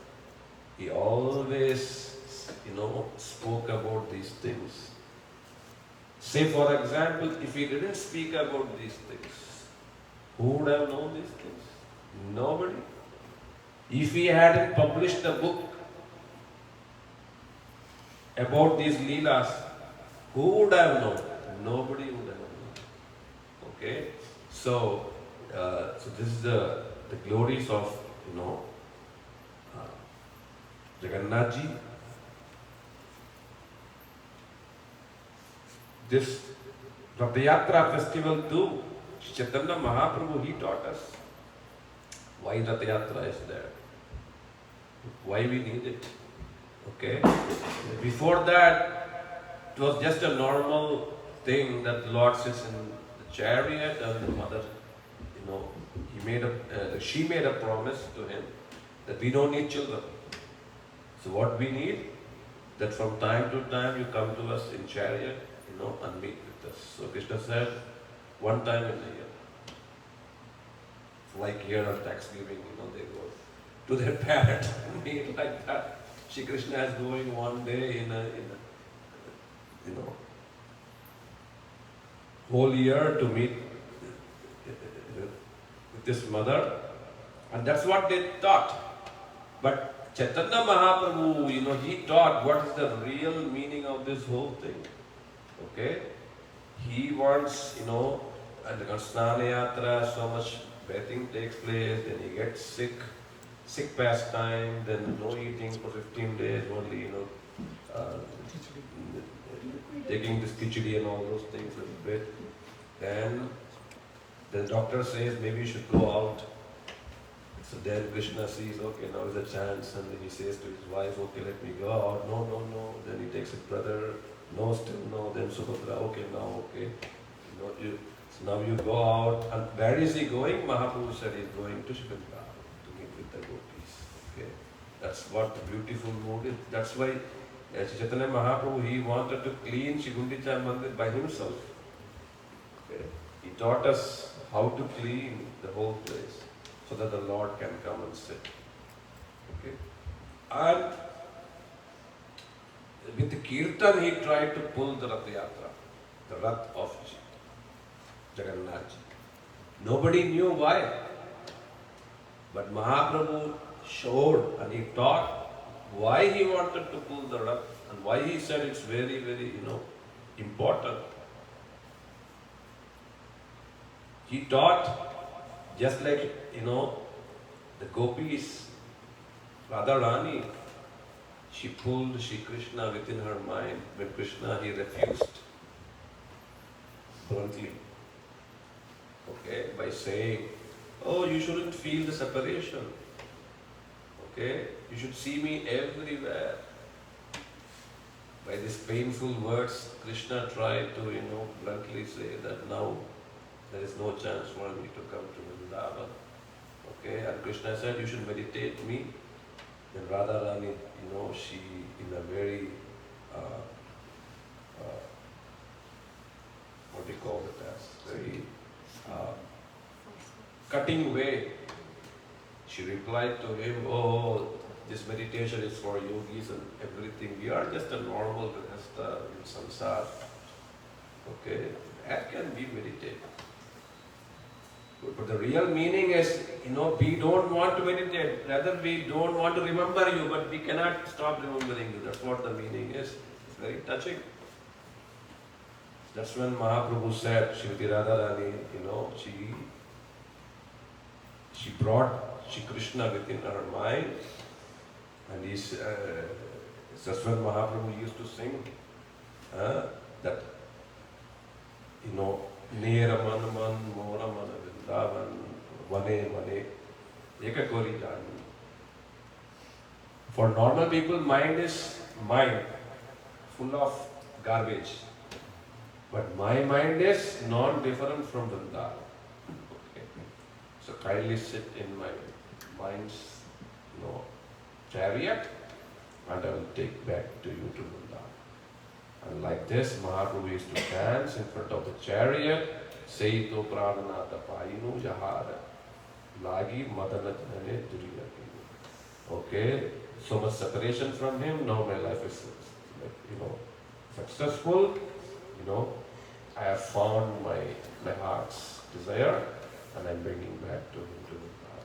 He always, spoke about these things. Say for example, if he didn't speak about these things, who would have known these things? Nobody. If he hadn't published a book about these Leelas, who would have known? Nobody would have known. Okay? So this is the glories of, Jagannath Ji. This Rath Yatra festival too, Chaitanya Mahaprabhu, he taught us why Rath Yatra is there, why we need it. Okay? Before that, it was just a normal thing that the Lord sits in the chariot and the mother she made a promise to him that we don't need children. So what we need, that from time to time you come to us in chariot, and meet with us. So Krishna said, one time in a year. Like here at Thanksgiving, they go to their parents and meet like that. Shri Krishna is going one day in a whole year to meet with his mother, and that's what they thought. But Chaitanya Mahaprabhu, he taught what is the real meaning of this whole thing. Okay? He wants, and the Snana Yatra, so much bathing takes place, then he gets sick pastime, then no eating for 15 days, only, taking this khichdi and all those things a little bit. Then the doctor says maybe you should go out. So then Krishna sees, okay, now is a chance, and then he says to his wife, okay, let me go out. No. Then he takes his brother, no, still no. Then Subhadra, okay, now, okay. So now you go out. And where is he going? Mahaprabhu said he's going to Shikandra to meet with the gopis. Okay, that's what the beautiful mood is. That's why Chaitanya Mahaprabhu, he wanted to clean Shri Gundicha Mandir by himself. Okay. He taught us how to clean the whole place so that the Lord can come and sit. Okay. And with the Kirtan, he tried to pull the Rath Yatra, the Rath of Jagannath. Nobody knew why. But Mahaprabhu showed and he taught why he wanted to pull the Rath and why he said it's very, very, important. He taught just like, the gopis, Radharani, she pulled Shri Krishna within her mind. When Krishna, he refused bluntly. Okay, by saying, oh, you shouldn't feel the separation. Okay, you should see me everywhere. By these painful words, Krishna tried to, bluntly say that now there is no chance for me to come to Vrindavan. Okay, and Krishna said, you should meditate me. Then Radharani, she in a very, what do you call it as, very cutting way, she replied to him, oh, this meditation is for yogis and everything. We are just a normal grihastha in samsara. Okay, that can be meditated. But the real meaning is, we don't want to meditate. Rather, we don't want to remember you, but we cannot stop remembering you. That's what the meaning is. It's very touching. That's when Mahaprabhu said, Srimati Radharani, she brought Shri Krishna within her mind. And that's when Mahaprabhu used to sing that, Nera man man, mora man Vrindavan, vane vane, eka kori jani. For normal people, mind is mind, full of garbage. But my mind is non-different from Vrindavan. Okay. So kindly sit in my mind's, chariot, and I will take back to you to Vrindavan. And like this, Mahaprabhu used to dance in front of the chariot, Seito Prananata Painu Jahara, Lagi Madana Jnane Duriyaki. Okay, so much separation from him, now my life is, successful, I have found my heart's desire, and I'm bringing back to him to Vrindavan.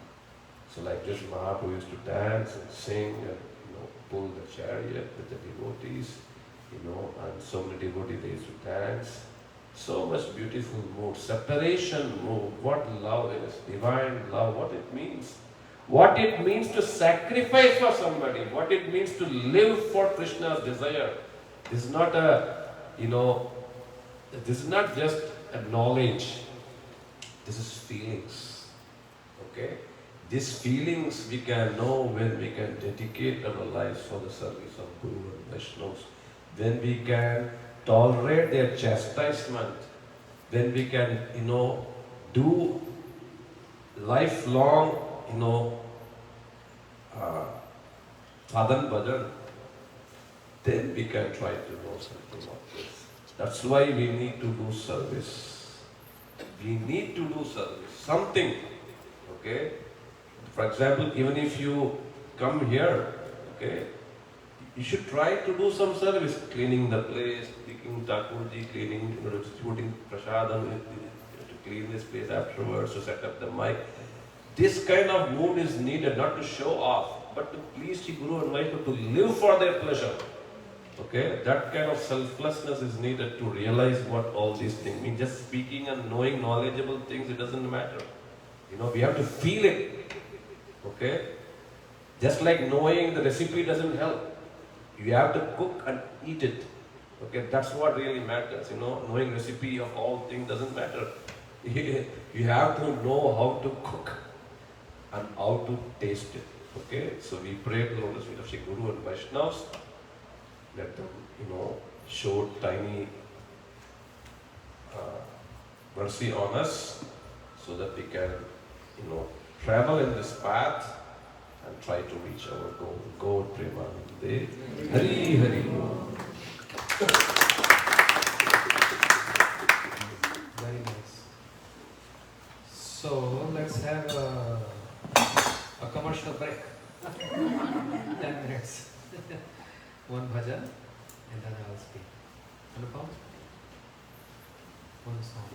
So like this, Mahaprabhu used to dance and sing and, pull the chariot with the devotees. And so many devotees they used to dance. So much beautiful mood, separation mood, what love is, divine love, what it means. What it means to sacrifice for somebody, what it means to live for Krishna's desire. This is not this is not just a knowledge, this is feelings. Okay? These feelings we can know when we can dedicate our lives for the service of Guru and Vaishnavas. Then we can tolerate their chastisement. Then we can, do lifelong, sadhan bhajan, then we can try to know something of this. That's why we need to do service. We need to do service, something, okay? For example, even if you come here, okay, you should try to do some service, cleaning the place, speaking Thakurji, cleaning, distributing prasadam, to clean this place afterwards, to set up the mic. This kind of mood is needed, not to show off, but to please Sri Guru and Vaishnava, to live for their pleasure. Okay, that kind of selflessness is needed to realize what all these things mean. Just speaking and knowing knowledgeable things, it doesn't matter. We have to feel it. Okay, just like knowing the recipe doesn't help. You have to cook and eat it. Okay, that's what really matters. Knowing recipe of all things doesn't matter. You have to know how to cook and how to taste it. Okay, so we pray to the lotus feet of Sri Guru and Vaishnavas. Let them, show tiny mercy on us, so that we can, travel in this path and try to reach our goal. Gaur Premanande. Hari Hari Bol. Very nice. So let's have a commercial break. 10 minutes. One bhajan and then I'll speak. Anupam? One song.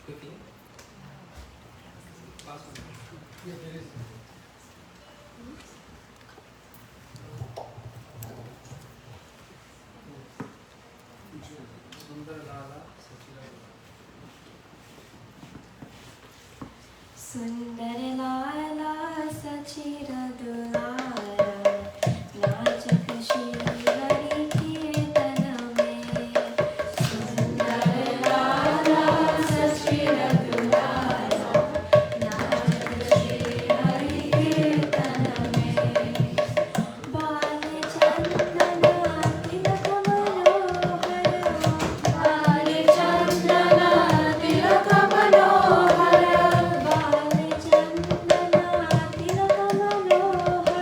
Quickly. Last one. Yeah, there is. Sundar Lala Sachira. सुंदर लाला सचिर दुलारा नाचक श्री हरि कीर्तन में सुंदर लाला सचिर दुलारा नाचक श्री हरि कीर्तन में बाल चंदना तिलक मनोहर बाल चंदना तिलक मनोहर बाल चंदना तिलक मनोहर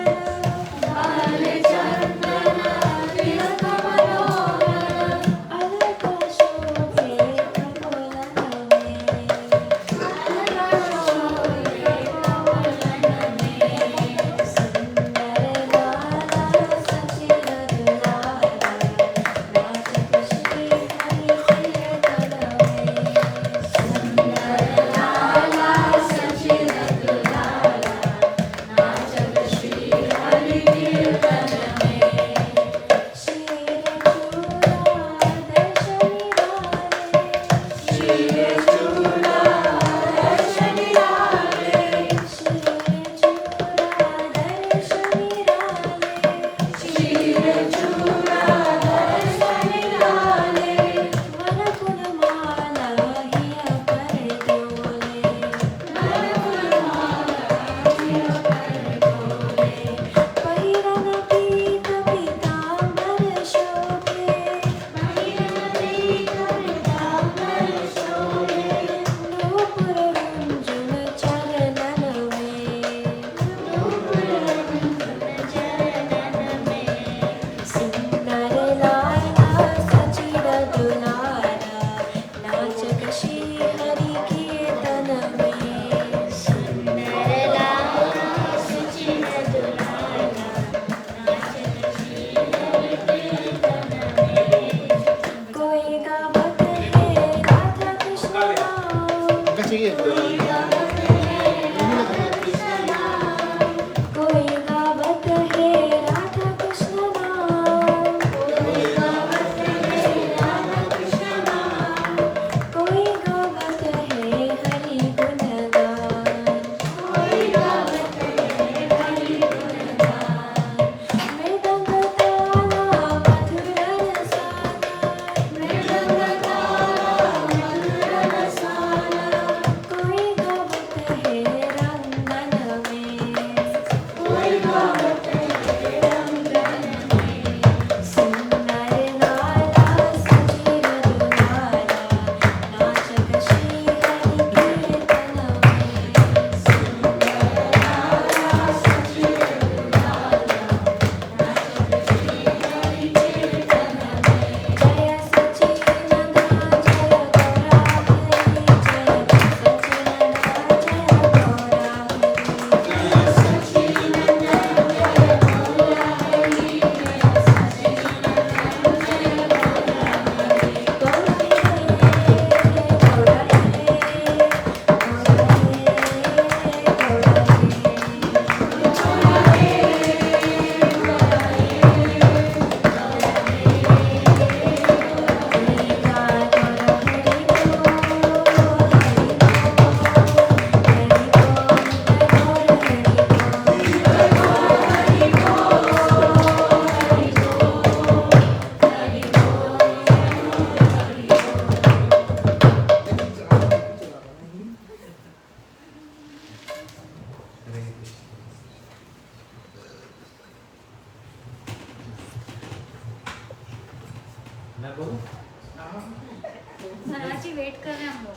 ही वेट कर रहे हैं हम लोग।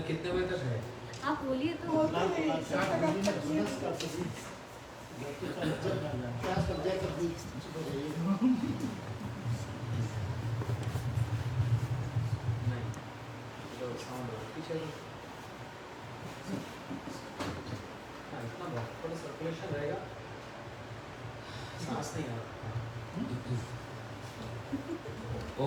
कितने बजे तक है? आप बोलिए तो। बोलते हैं, क्लास अगर आप का तकलीफ सब्जेक्ट अभी नहीं तो साउंड पीछे हाँ इतना बहुत थोड़ा सर्कुलेशन रहेगा, सांस नहीं आ रहा। ॐ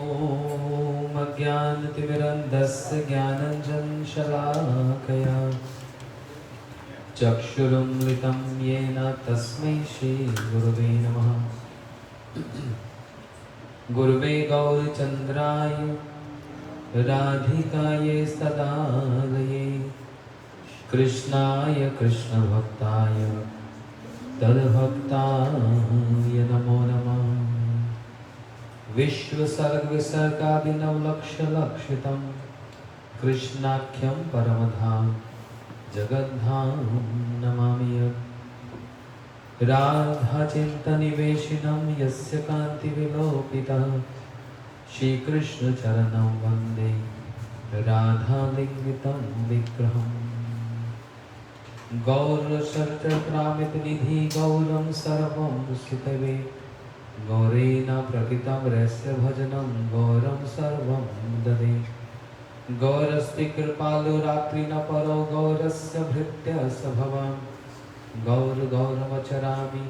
अज्ञानतिमिरन्धस्य ज्ञानञ्जनशलाकया चक्षुरुन्मिलितं येन तस्मै श्रीगुरुवे नमः। गुरुवे गौरचन्द्राय राधिकायै सदालये कृष्णाय कृष्णभक्ताय तद्भक्ताय नमो नमः। विश्वसर्गविसर्गाभिनवलक्षलक्षितं कृष्णाख्यं परमधाम जगद्धाम नमामि यत् राधाचिन्तनिवेशिनं यस्य कान्तिविलोपितः श्रीकृष्णचरणं वन्दे राधालिङ्गितं विग्रहम्। गौरशर्करामितनिधि गौरं सर्वं सुतवे गौरेण प्रकृतं रहस्य भजनं गौरं सर्वं ददे। गौरस्ति कृपालु रात्रिन परो गौरस्य भृत्य सभवान् गौर गौरमचरामि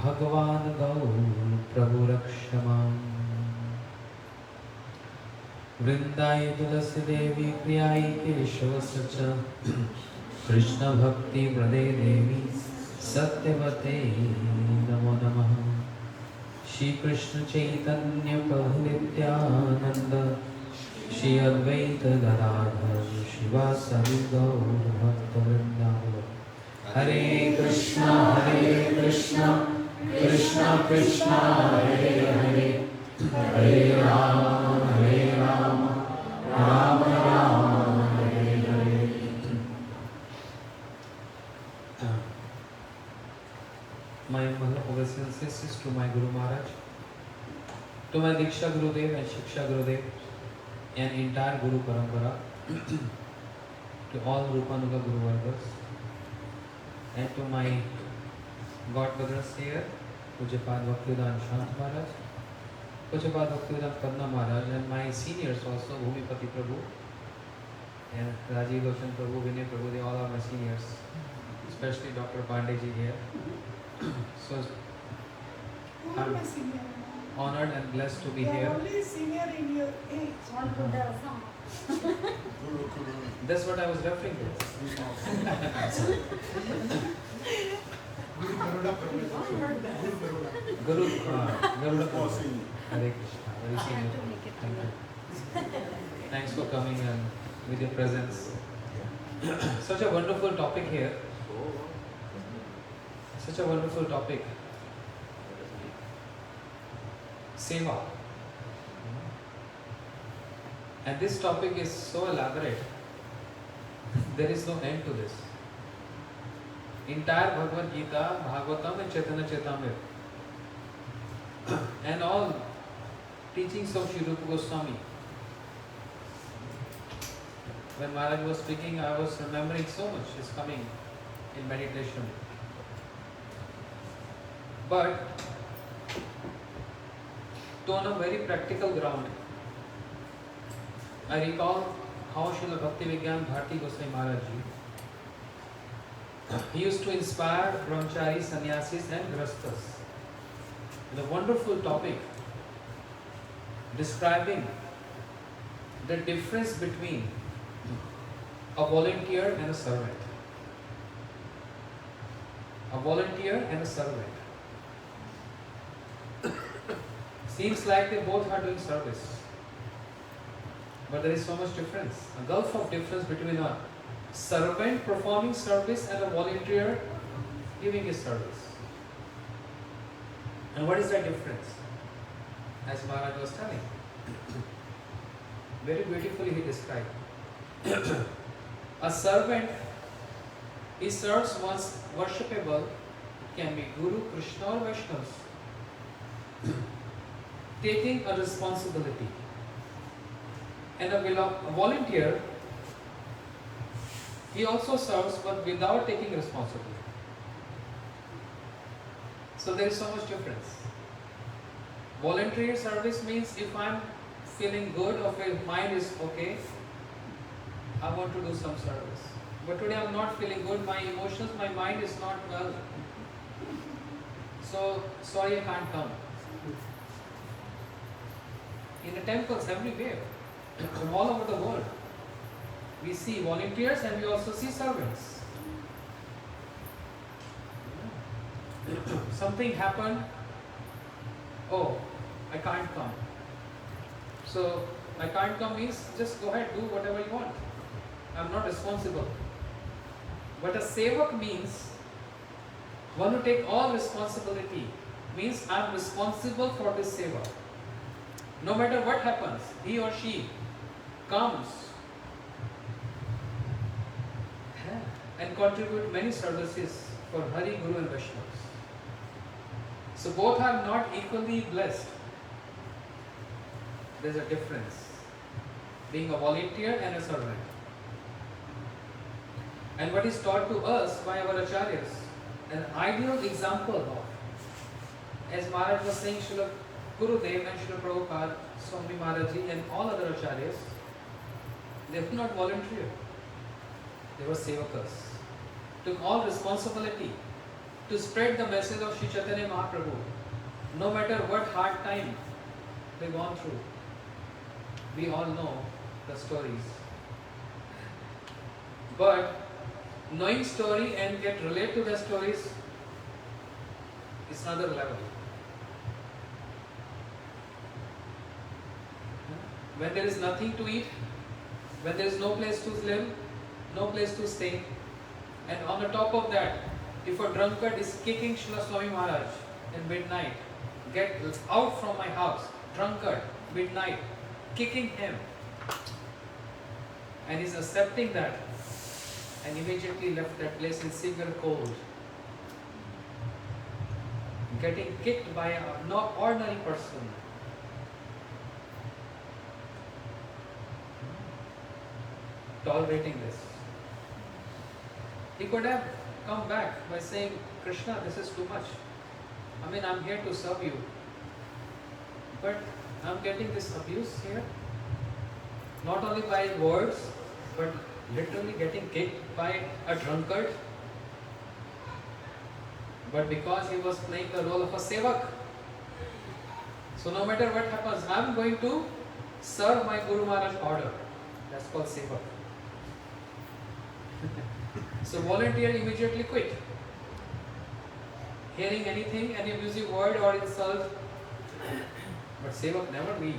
भगवान् गौर प्रभु रक्ष माम्। वृन्दाय तुलसी देवी प्रियाय केशवस्य च कृष्ण भक्ति प्रदे देवी सत्यवते नमो नमः। श्री कृष्ण चैतन्य प्रभु नित्यानंद श्री अद्वैत गदाधर शिवासादि गौर भक्तवृंद। हरे कृष्णा कृष्णा कृष्णा हरे हरे हरे राम राम राम हरे हरे। My obeisances to my Guru Maharaj, to my Diksha Gurudev and Shiksha Gurudev and entire Guru Parampara, to all Rupanuga Guru Vargas, and to my God brothers here, Pujapad Bhaktivedanta Shant Maharaj, Pujapad Bhaktivedanta Padma Maharaj, and my seniors also, Bhumipati Prabhu and Rajiv Roshan Prabhu, Vinay Prabhu, they all are my seniors, especially Dr. Pandeyji here. So I'm honored and blessed to be You are here. only senior in your age. That's what I was referring to. Guru Garuda Prabhu. Guru Garuda Prabhu. Hare Krishna. Very I have senior. to make it. Thank you. Thanks for coming and with your presence. Such a wonderful topic here. Such a wonderful topic. Seva. And this topic is so elaborate. There is no end to this. Entire Bhagavad Gita, Bhagavatam and Chaitanya Charitamrita and all teachings of Sri Rupa Goswami. When Maharaj was speaking, I was remembering so much is coming in meditation. But on a very practical ground, I recall how Srila Bhaktivinoda Bharati Goswami Maharaj Ji, he used to inspire brahmacharis, sannyasis and grasthas with a wonderful topic describing the difference between a volunteer and a servant. A volunteer and a servant. Seems like they both are doing service. But there is so much difference. A gulf of difference between a servant performing service and a volunteer giving his service. And what is that difference? As Maharaj was telling. Very beautifully he described. A servant, he serves one's worshipable, it can be Guru, Krishna or Vaishnavas, taking a responsibility. And a volunteer, he also serves but without taking responsibility. So there is so much difference. Voluntary service means if I'm feeling good or if mind is okay, I want to do some service. But today I'm not feeling good, my emotions, my mind is not well. So sorry, I can't come. In the temples everywhere, from all over the world, we see volunteers and we also see servants. Something happened, oh, I can't come. So I can't come means just go ahead, do whatever you want. I'm not responsible. But a sevak means one who take all responsibility, means I'm responsible for this seva. No matter what happens, he or she comes and contribute many services for Hari, Guru and Vaishnavas. So both are not equally blessed. There's a difference, being a volunteer and a servant. And what is taught to us by our acharyas, an ideal example of, as Maharaj was saying, Srila Gurudev and Srila Prabhupada, Swami Maharaji and all other acharyas, they were not volunteer. They were sevakas. Took all responsibility to spread the message of Sri Chaitanya Mahaprabhu, no matter what hard time they've gone through. We all know the stories. But knowing story and get relate to the stories is another level. When there is nothing to eat, when there is no place to live, no place to stay, and on the top of that, if a drunkard is kicking Srila Swami Maharaj in midnight, get out from my house, drunkard, midnight, kicking him, and he's accepting that, and immediately left that place in severe cold, getting kicked by a not ordinary person. Tolerating this. He could have come back by saying, Krishna, this is too much. I mean, I'm here to serve you, but I'm getting this abuse here. Not only by words, but literally getting kicked by a drunkard. But because he was playing the role of a sevak, so no matter what happens, I'm going to serve my Guru Maharaj order. That's called sevak. So volunteer immediately quit. Hearing anything, any abusive word or insult, but sevak never leaves.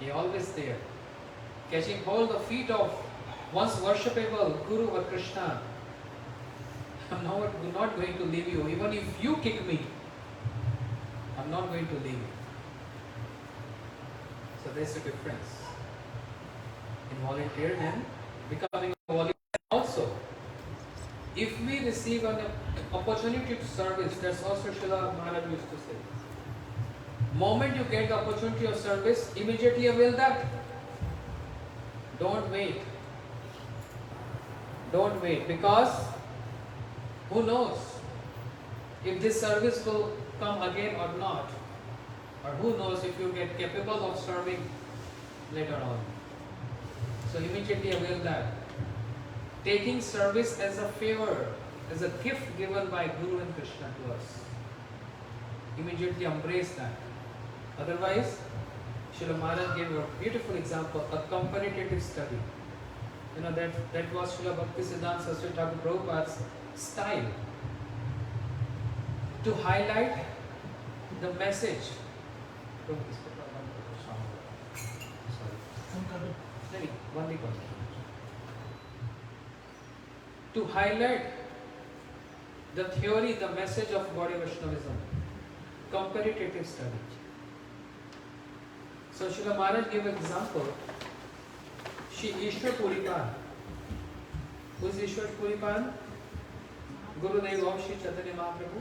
He always there, catching hold the feet of once worshipable Guru or Krishna. I'm not going to leave you. Even if you kick me, I'm not going to leave you. So there's a difference in volunteer and becoming a volunteer. Also, if we receive an opportunity to service, that's also Srila Maharaj used to say. Moment you get the opportunity of service, immediately avail that. Don't wait. Don't wait, because who knows if this service will come again or not, or who knows if you get capable of serving later on. So immediately avail that. Taking service as a favor, as a gift given by Guru and Krishna to us. Immediately embrace that. Otherwise, Srila Maharaj gave a beautiful example, a comparative study. You know, that was Srila Bhaktisiddhanta Saraswati Thakur Prabhupada's style to highlight the message. To highlight the theory, the message of Gaudiya Vaishnavism, comparative study. So Srila Maharaj gave an example. Shri Ishwar Puripal. Who is Ishwar Puripal? Gurudev of Sri Chaitanya Mahaprabhu.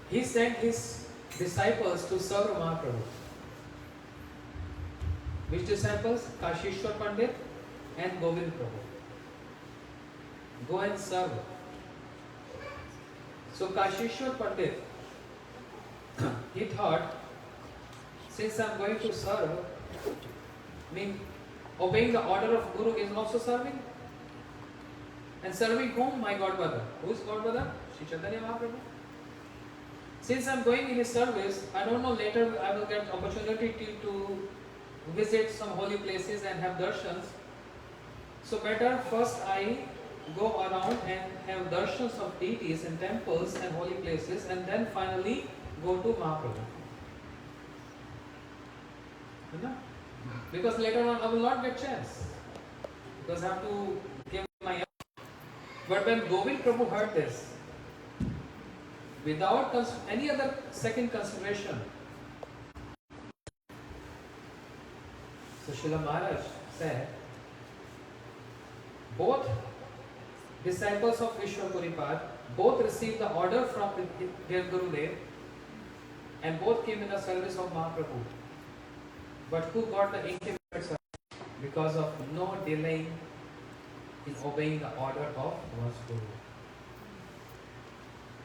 He sent his disciples to serve Mahaprabhu. Which disciples? Kashishwar Pandit and Govind Prabhu. Go and serve. So Kashishwar Pandit, he thought, since I am going to serve, obeying the order of Guru is also serving. And serving whom? My Godmother. Who is Godmother? Sri Chaitanya Mahaprabhu. Since I am going in his service, I don't know, later I will get opportunity to visit some holy places and have darshans. So better first I go around and have darshans of deities and temples and holy places, and then finally go to Mahaprabhu. Because later on I will not get chance. Because I have to give my... But when Govind Prabhu heard this, without any other second consideration, so Srila Maharaj said, both disciples of Vishwapuripad, both received the order from their Gurudev, and both came in the service of Mahaprabhu. But who got the intimate service? Because of no delay in obeying the order of one's Guru.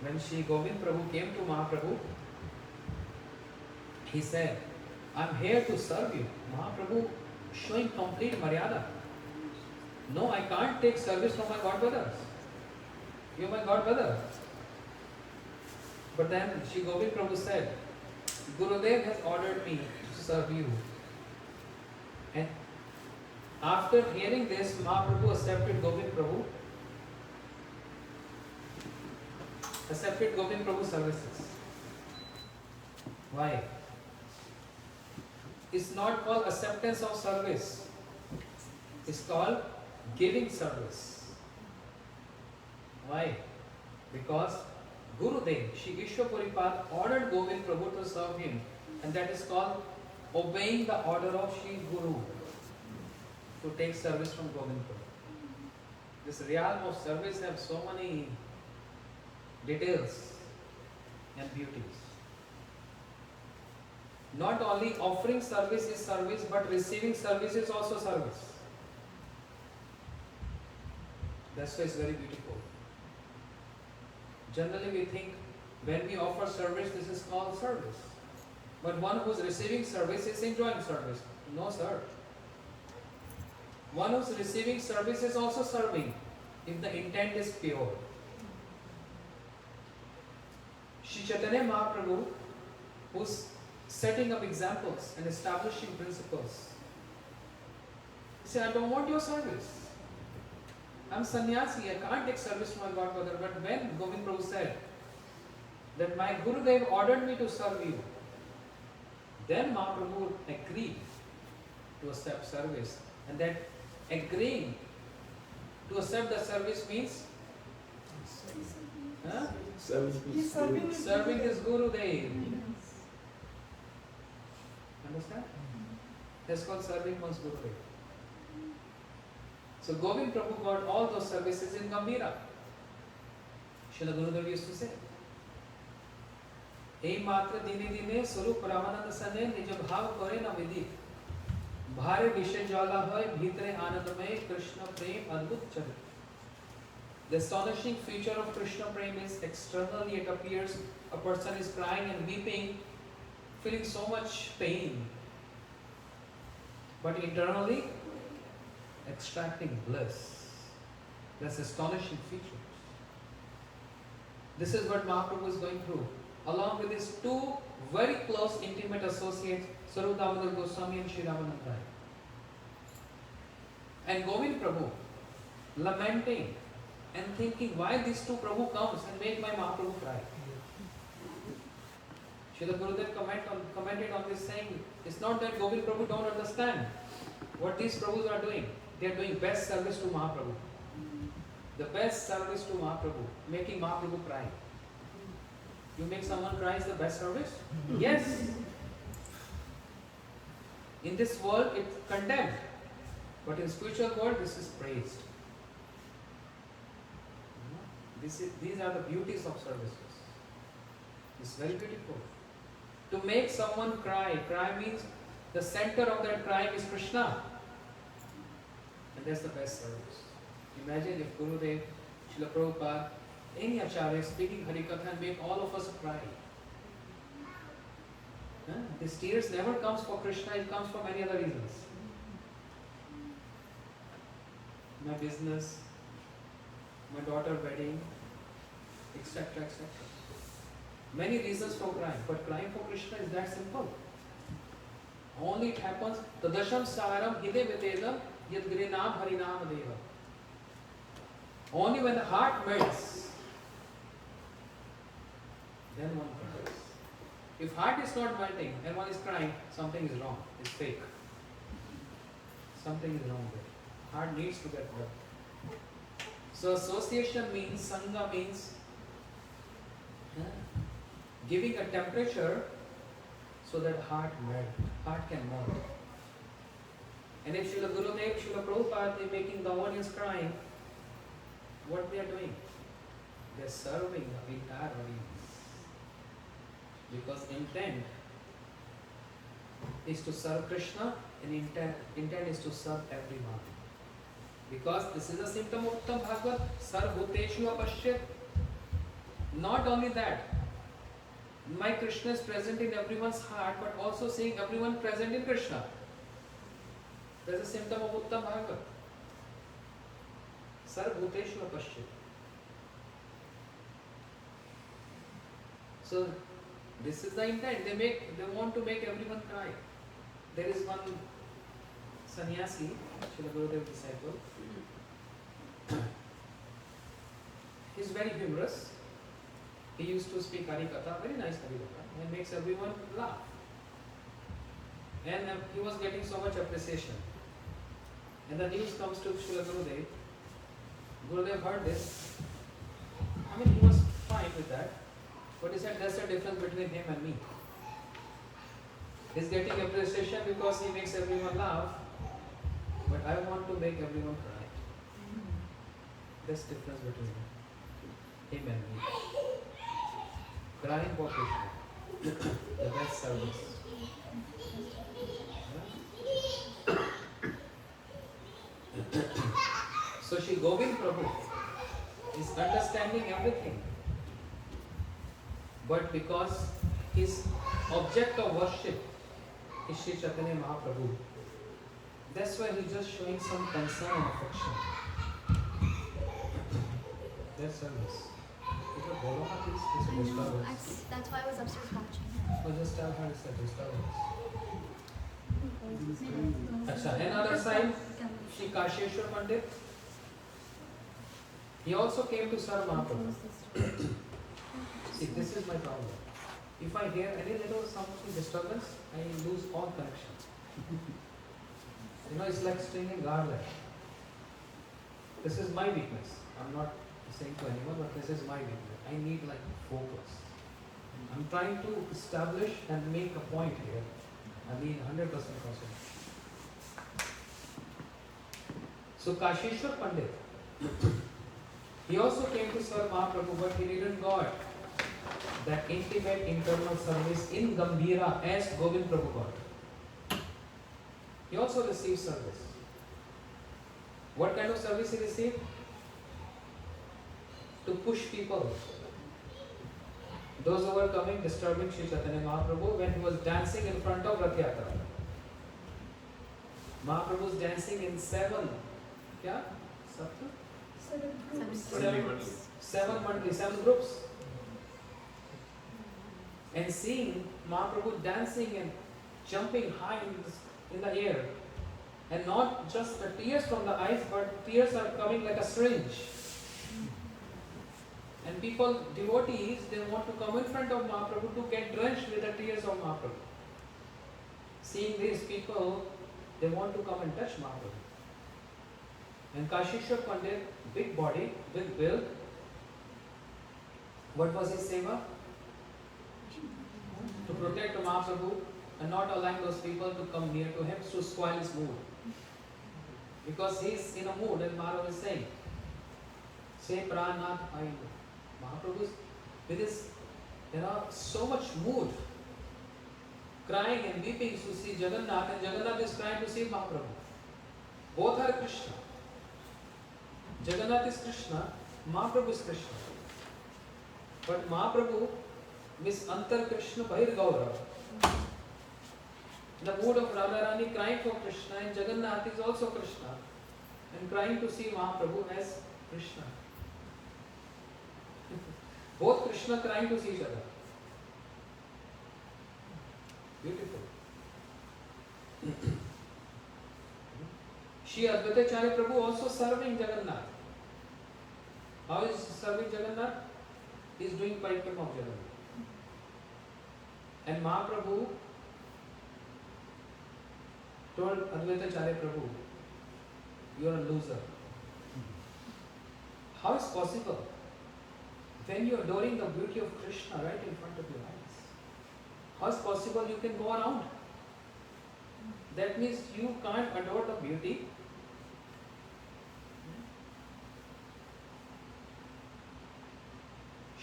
When Shri Govind Prabhu came to Mahaprabhu, he said, I am here to serve you. Mahaprabhu showing complete maryada. No, I can't take service from my godbrothers. You are my godbrother. But then Shri Govind Prabhu said, Gurudev has ordered me to serve you. And after hearing this, Mahaprabhu accepted Govind Prabhu. Accepted Govind Prabhu's services. Why? It's not called acceptance of service. It's called giving service. Why? Because Gurudev, Shri Vishwapuripad, ordered Govind Prabhu to serve him, and that is called obeying the order of Shri Guru to take service from Govind Prabhu. This realm of service have so many details and beauties. Not only offering service is service, but receiving service is also service. That's why it's very beautiful. Generally we think when we offer service, this is called service. But one who is receiving service is enjoying service. No, sir. One who is receiving service is also serving, if the intent is pure. Shri Chaitanya Mahaprabhu, who's setting up examples and establishing principles, he said, I don't want your service. I'm sannyasi, I can't take service from my godmother. But when Govind Prabhu said that my Gurudev ordered me to serve you, then Mahaprabhu agreed to accept service. And that agreeing to accept the service means He's serving serving his Gurudev. Understand? That's called serving one's Gurudev. So Govind Prabhu got all those services in Gambhira. Srila Gurudev used to say, Ei matra dine dine Swarup Ramananda Sane Nij bhav kore na vidit Bhare vishay jala hoy bhitre anandamay Krishna prem adbhut charit. The astonishing feature of Krishna prem is externally it appears a person is crying and weeping, feeling so much pain. But internally, extracting bliss. That's astonishing feature. This is what Mahaprabhu is going through, along with his two very close intimate associates, Swarup Damodar Goswami and Sri Ramananda Rai. And Govind Prabhu, lamenting and thinking why these two Prabhu comes and make my Mahaprabhu cry. Srila Gurudev commented on this saying, it's not that Govind Prabhu don't understand what these Prabhus are doing. They are doing best service to Mahaprabhu. The best service to Mahaprabhu, making Mahaprabhu cry. You make someone cry is the best service? Yes. In this world it's condemned, but in spiritual world this is praised. These are the beauties of services. It's very beautiful. To make someone cry. Cry means the center of that crying is Krishna. And that's the best service. Imagine if Gurudev, Srila Prabhupada, any Acharya speaking Harikatha and make all of us cry. Huh? These tears never comes for Krishna, it comes for many other reasons. My business, my daughter wedding, etc. etc. Many reasons for crying, but crying for Krishna is that simple. Only it happens, Tadasham saram hide vededam yad grinam harinam deva. Only when the heart melts, then one cries. If heart is not melting and one is crying, something is wrong, it's fake. Something is wrong there. Heart needs to get wet. So association means, sangha means giving a temperature so that heart can melt. And if Srila Gurudev, Srila Prabhupada, they are making the audience crying, what they are doing? They are serving the entire audience. Because intent is to serve Krishna and intent is to serve everyone. Because this is a symptom of Uttam Bhagavat, Sarvbhuteshu apashyat. Not only that, my Krishna is present in everyone's heart, but also seeing everyone present in Krishna. That is a symptom of Uttam Bhagavat. Sarvbhuteshu apashyat. So this is the intent. They want to make everyone cry. There is one sannyasi, Srila Gurudev's disciple. He is very humorous. He used to speak Harikatha, very nice Harikatha, and makes everyone laugh. And he was getting so much appreciation. And the news comes to Srila Gurudev. Gurudev heard this. I mean, he was fine with that. But he said, there's a difference between him and me. He's getting appreciation because he makes everyone laugh. But I want to make everyone cry. There's difference between him and me. Crying for Krishna. The best service. So Shri Govind Prabhu is understanding everything. But because his object of worship is Shri Chaitanya Mahaprabhu, that's why he's just showing some concern and affection. That's service. It's a disturbance. That's why I was upstairs watching. So just tell her it's a disturbance. Achha, another side, Shri Kasheshwar Pandit. He also came to serve Mahaprabhu. See, this is my problem. If I hear any little something disturbance, I lose all connection. It's like stringing garland. This is my weakness. I'm not saying to anyone, but this is my weakness. I need like focus. I'm trying to establish and make a point here. I need 100% concentration. So Kasheshwar Pandit, he also came to serve Mahaprabhu, but he didn't got that intimate internal service in Gambhira as Govind Prabhu got. He also received service. What kind of service he received? To push people. Those who were coming disturbing Shri Chaitanya Mahaprabhu when he was dancing in front of Rath Yatra. Mahaprabhu was dancing in seven groups. And seeing Mahaprabhu dancing and jumping high in the air. And not just the tears from the eyes, but tears are coming like a syringe. And people, devotees, they want to come in front of Mahaprabhu to get drenched with the tears of Mahaprabhu. Seeing these people, they want to come and touch Mahaprabhu. And Kasheshwar Pandit, big body, big build. What was his seva? To protect Mahaprabhu and not allowing those people to come near to him to spoil his mood. Because he is in a mood, as Maharaj is saying. Say Pranath Ainu. Mahaprabhu is with his, so much mood. crying and weeping to see Jagannath, and Jagannath is crying to see Mahaprabhu. Both are Krishna. Jagannath is Krishna, Mahaprabhu is Krishna. But Mahaprabhu means Antar Krishna Bahir Gaura. The mood of Radharani crying for Krishna, and Jagannath is also Krishna and crying to see Mahaprabhu as Krishna. Both Krishna crying to see each other. Beautiful. Shri Advaitacharya Prabhu also serving Jagannath. How is serving Jagannath? He is doing parikrama of Jagannath. And Mahaprabhu told Advaitacharya Prabhu, you are a loser. How is possible? When you are adoring the beauty of Krishna right in front of your eyes, how is possible you can go around? That means you can't adore the beauty.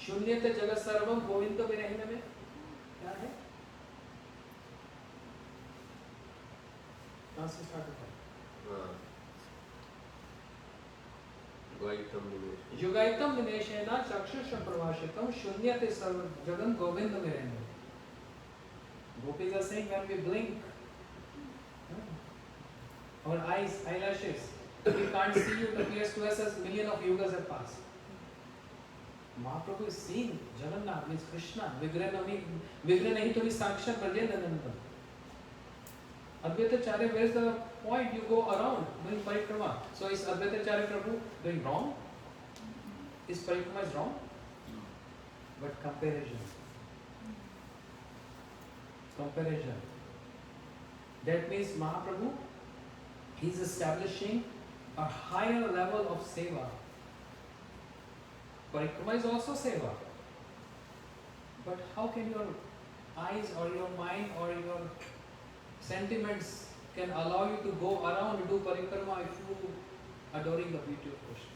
शून्यत जगत सर्वम गोविंद विरहिण में क्या है? कहाँ से start होता है? युगायतम विनेशेना चक्षुष प्रभाषितम शून्यते सर्व जगन गोविंद विरहिण में. Gopis are saying when we blink, our eyes, eyelashes, we can't see you. It appears to us as million of yugas have passed. Mahaprabhu is seeing Jagannath means Krishna. Vigrah nahi to be Sakshat Brajendra Nandan. Advaitacharya, where is the point? You go around doing parikrama. So is Advaitacharya Prabhu doing wrong? Is parikrama is wrong? But comparison. Comparison. That means Mahaprabhu, he is establishing a higher level of seva. Parikrama is also seva. But how can your eyes or your mind or your sentiments can allow you to go around and do parikrama if you adoring the beauty of Krishna?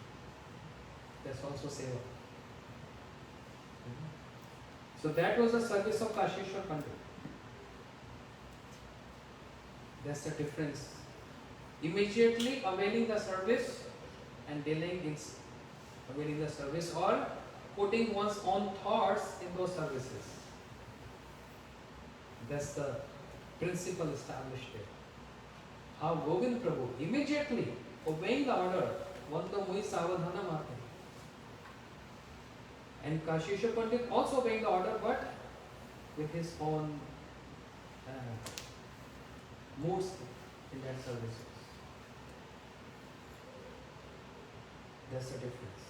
That's also seva. So that was the service of Kashishwar Pandit. That's the difference. Immediately availing the service and delaying in availing the service, or putting one's own thoughts in those services. That's the principle established there. How Govind Prabhu immediately obeying the order, Vanda Mui Savadhana Mate. And Kashishwar Pandit also obeying the order, but with his own moods in that services. That's the difference.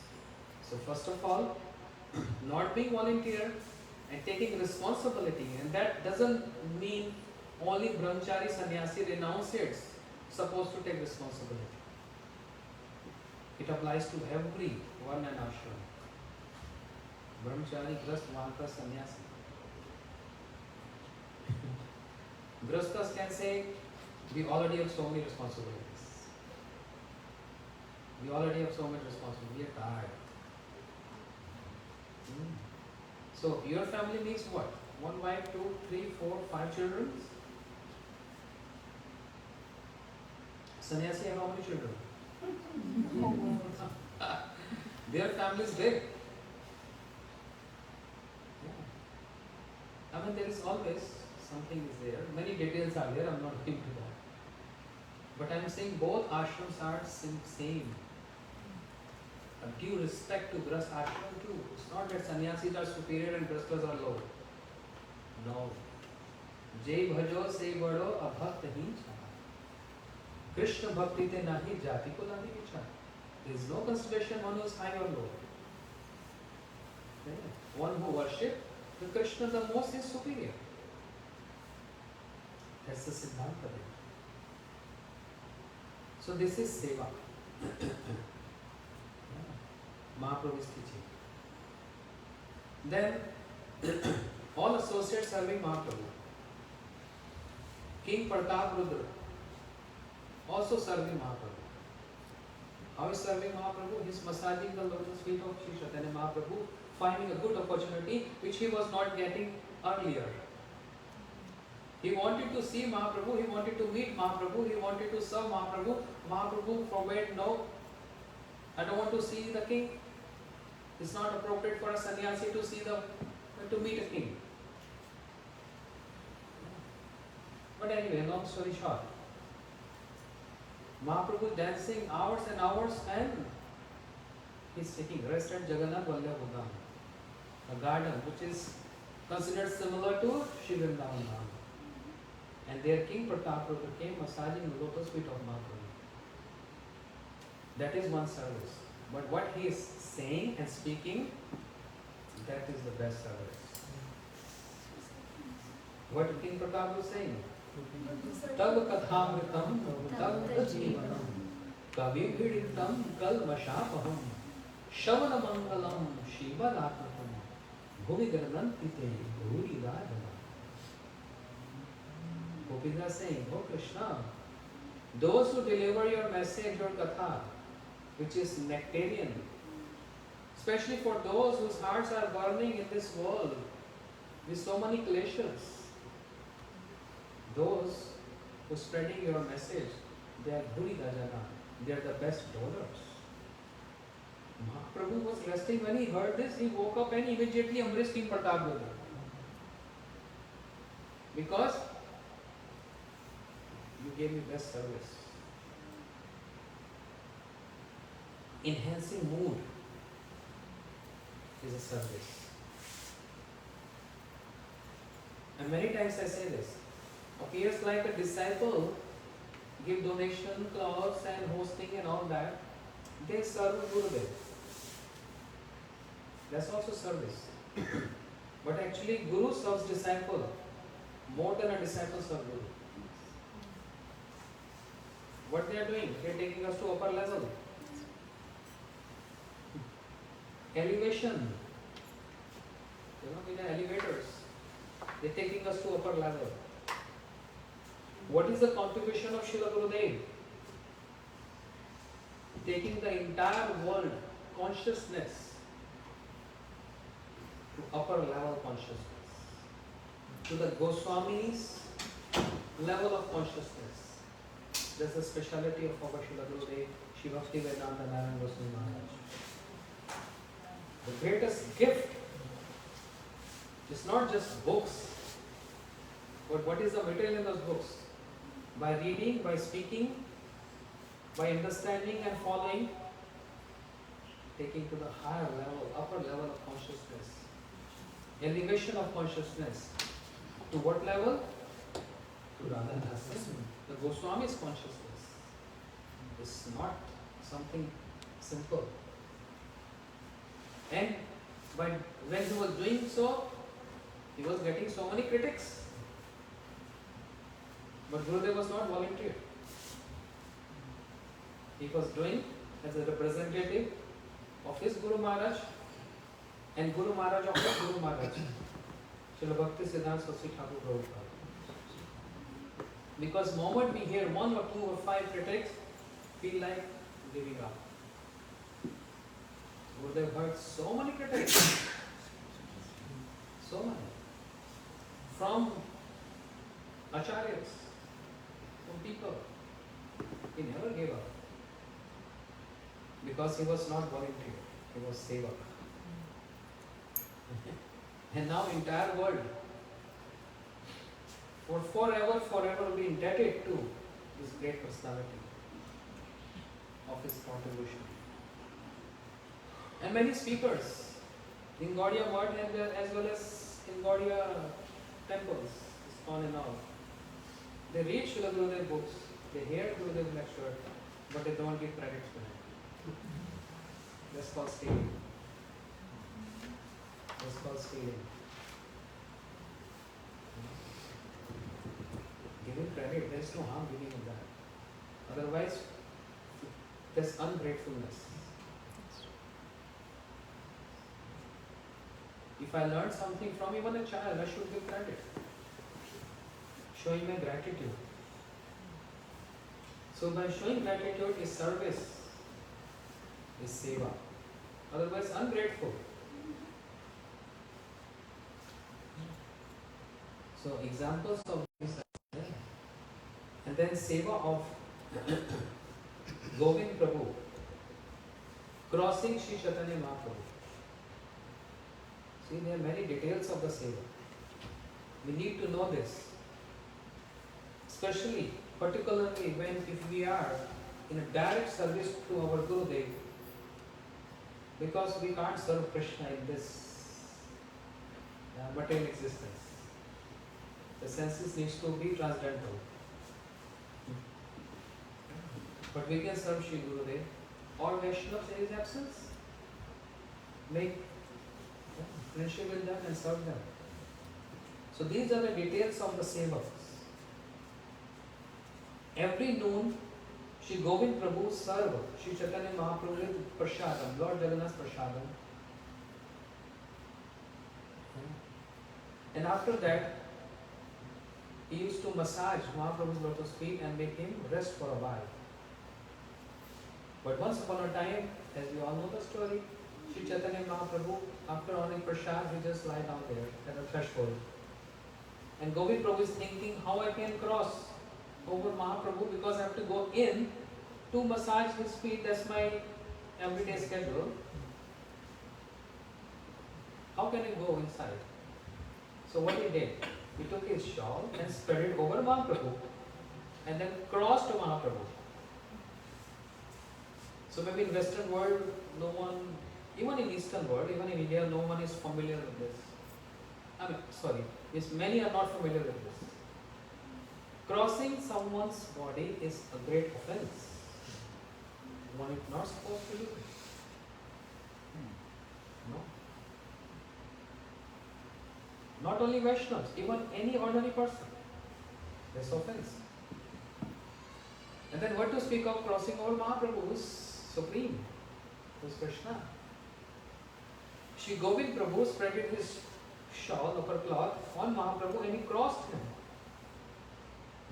So first of all, not being volunteer and taking responsibility, and that doesn't mean only brahmachari sannyasi renunciates supposed to take responsibility. It applies to every varna and ashram. Brahmachari, grast, vanprastha, sannyasi. Grastas can say, we already have so many responsibilities. We already have so much responsibility. We are tired. So your family needs what? 1 wife, 2, 3, 4, 5 children? Sannyasi have how many children? Their family is big. Yeah. I mean, there is always something is there. Many details are there. I'm not going to that. But I'm saying both ashrams are same. A due respect to Grast ashram too. It's not that sannyasis are superior and Grastas are low. No. Jai bhajo se bado abhakt hi chha. Krishna bhakti te nahi jati ko nahi vichar. There is no consideration one who is high or low. Okay. One who worships the Krishna the most is superior. That's the Siddhanta there. So this is seva. Mahaprabhu is teaching. Then all associates serving Mahaprabhu. King Pratap Rudra also serving Mahaprabhu. How is serving Mahaprabhu? He is massaging the lotus feet of Sri Chaitanya Mahaprabhu, finding a good opportunity which he was not getting earlier. He wanted to see Mahaprabhu, he wanted to meet Mahaprabhu, he wanted to serve Mahaprabhu. Mahaprabhu forbade, no, I don't want to see the king. It's not appropriate for a sannyasi to meet a king. But anyway, long story short, Mahaprabhu dancing hours and hours, and he's taking rest at Jagannath Vallabh Udam, a garden which is considered similar to Sri Vrindavan Dham. And their king Prataprudra came massaging the lotus feet of Mahaprabhu. That is one service. But what he is saying and speaking, that is the best service. What King Pratap was saying? Tav kathamritam tav jivanam kavi bhiditam kalmashapaham shavana mangalam shiva latmatam bhuvi garnantite bhuri rajana. Gopis are saying, oh Krishna, those who deliver your message, your katha, which is nectarian, especially for those whose hearts are burning in this world with so many kleshas, those who are spreading your message, they are Bhuri Rajana, they are the best donors. Mahaprabhu was resting. When he heard this, he woke up and immediately embraced King Pratap. Because you gave me best service. Enhancing mood is a service. And many times I say this, appears like a disciple, give donation, clothes and hosting and all that, they serve Gurudev. That's also service. But actually Guru serves disciple more than a disciple serves Guru. What they are doing? They are taking us to upper level. Elevation. In the elevators, they are taking us to upper level. What is the contribution of Srila Gurudev? Taking the entire world consciousness to upper level consciousness, to the Goswami's level of consciousness. That's the speciality of our Srila Gurudev, Sri Bhaktivedanta Narayan Goswami Maharaj. The greatest gift is not just books, but what is the material in those books? By reading, by speaking, by understanding and following, taking to the higher level, upper level of consciousness. Elevation of consciousness. To what level? To Radha-Dasa. The Goswami's consciousness is not something simple. And when he was doing so, he was getting so many critics. But Gurudev was not volunteer. He was doing as a representative of his Guru Maharaj and Guru Maharaj of his Guru Maharaj, Srila Bhakti Siddhanta Saraswati Thakur Prabhupada. Because the moment we hear 1 or 2 or 5 critics, feel like giving up. Gurudev heard so many critics. So many. From acharyas, from people. He never gave up. Because he was not volunteer. He was sevak. And now entire world for forever will be indebted to this great personality of his contribution. And many speakers in Gaudiya Math as well as in Gaudiya temples, ISKCON and all, they read Srila Gurudev books, they hear Gurudev lecture, but they don't give credit to him. That's called stealing. That's called stealing. Giving credit, there is no harm giving in that. Otherwise, there's ungratefulness. If I learn something from even a child, I should give credit. Showing my gratitude. So by showing gratitude is service, is seva. Otherwise ungrateful. So examples of this are there. And then seva of Govind Prabhu, crossing Sri Chaitanya Mahaprabhu. See, there are many details of the seva. We need to know this. Especially, particularly when if we are in a direct service to our Gurudev, because we can't serve Krishna in this material existence. The senses needs to be transcendental. But we can serve Shri Gurudev or Vaishnavas in his absence. Make friendship with them and serve them. So these are the details of the sevas. Every noon, Shri Govind Prabhu served Shri Chaitanya Mahaprabhu with Prashadam, Lord Jagannath's Prashadam. And after that, he used to massage Mahaprabhu's lotus feet and make him rest for a while. But once upon a time, as we all know the story, Shri Chaitanya Mahaprabhu, after honoring Prashad, he just lie down there at the threshold. And Govind Prabhu is thinking how I can cross over Mahaprabhu because I have to go in to massage his feet. That's my everyday schedule. How can I go inside? So what he did, he took his shawl and spread it over Mahaprabhu and then crossed to Mahaprabhu. So maybe in Western world, no one, even in Eastern world, even in India, no one is familiar with this. Yes, many are not familiar with this. Crossing someone's body is a great offense. One is not supposed to do it. No. Not only Vaishnavas, even any ordinary person. This offense. And then what to speak of crossing over Mahaprabhu, who is supreme, who is Krishna. Shri Govind Prabhu spread his shawl, upper cloth on Mahaprabhu and he crossed him.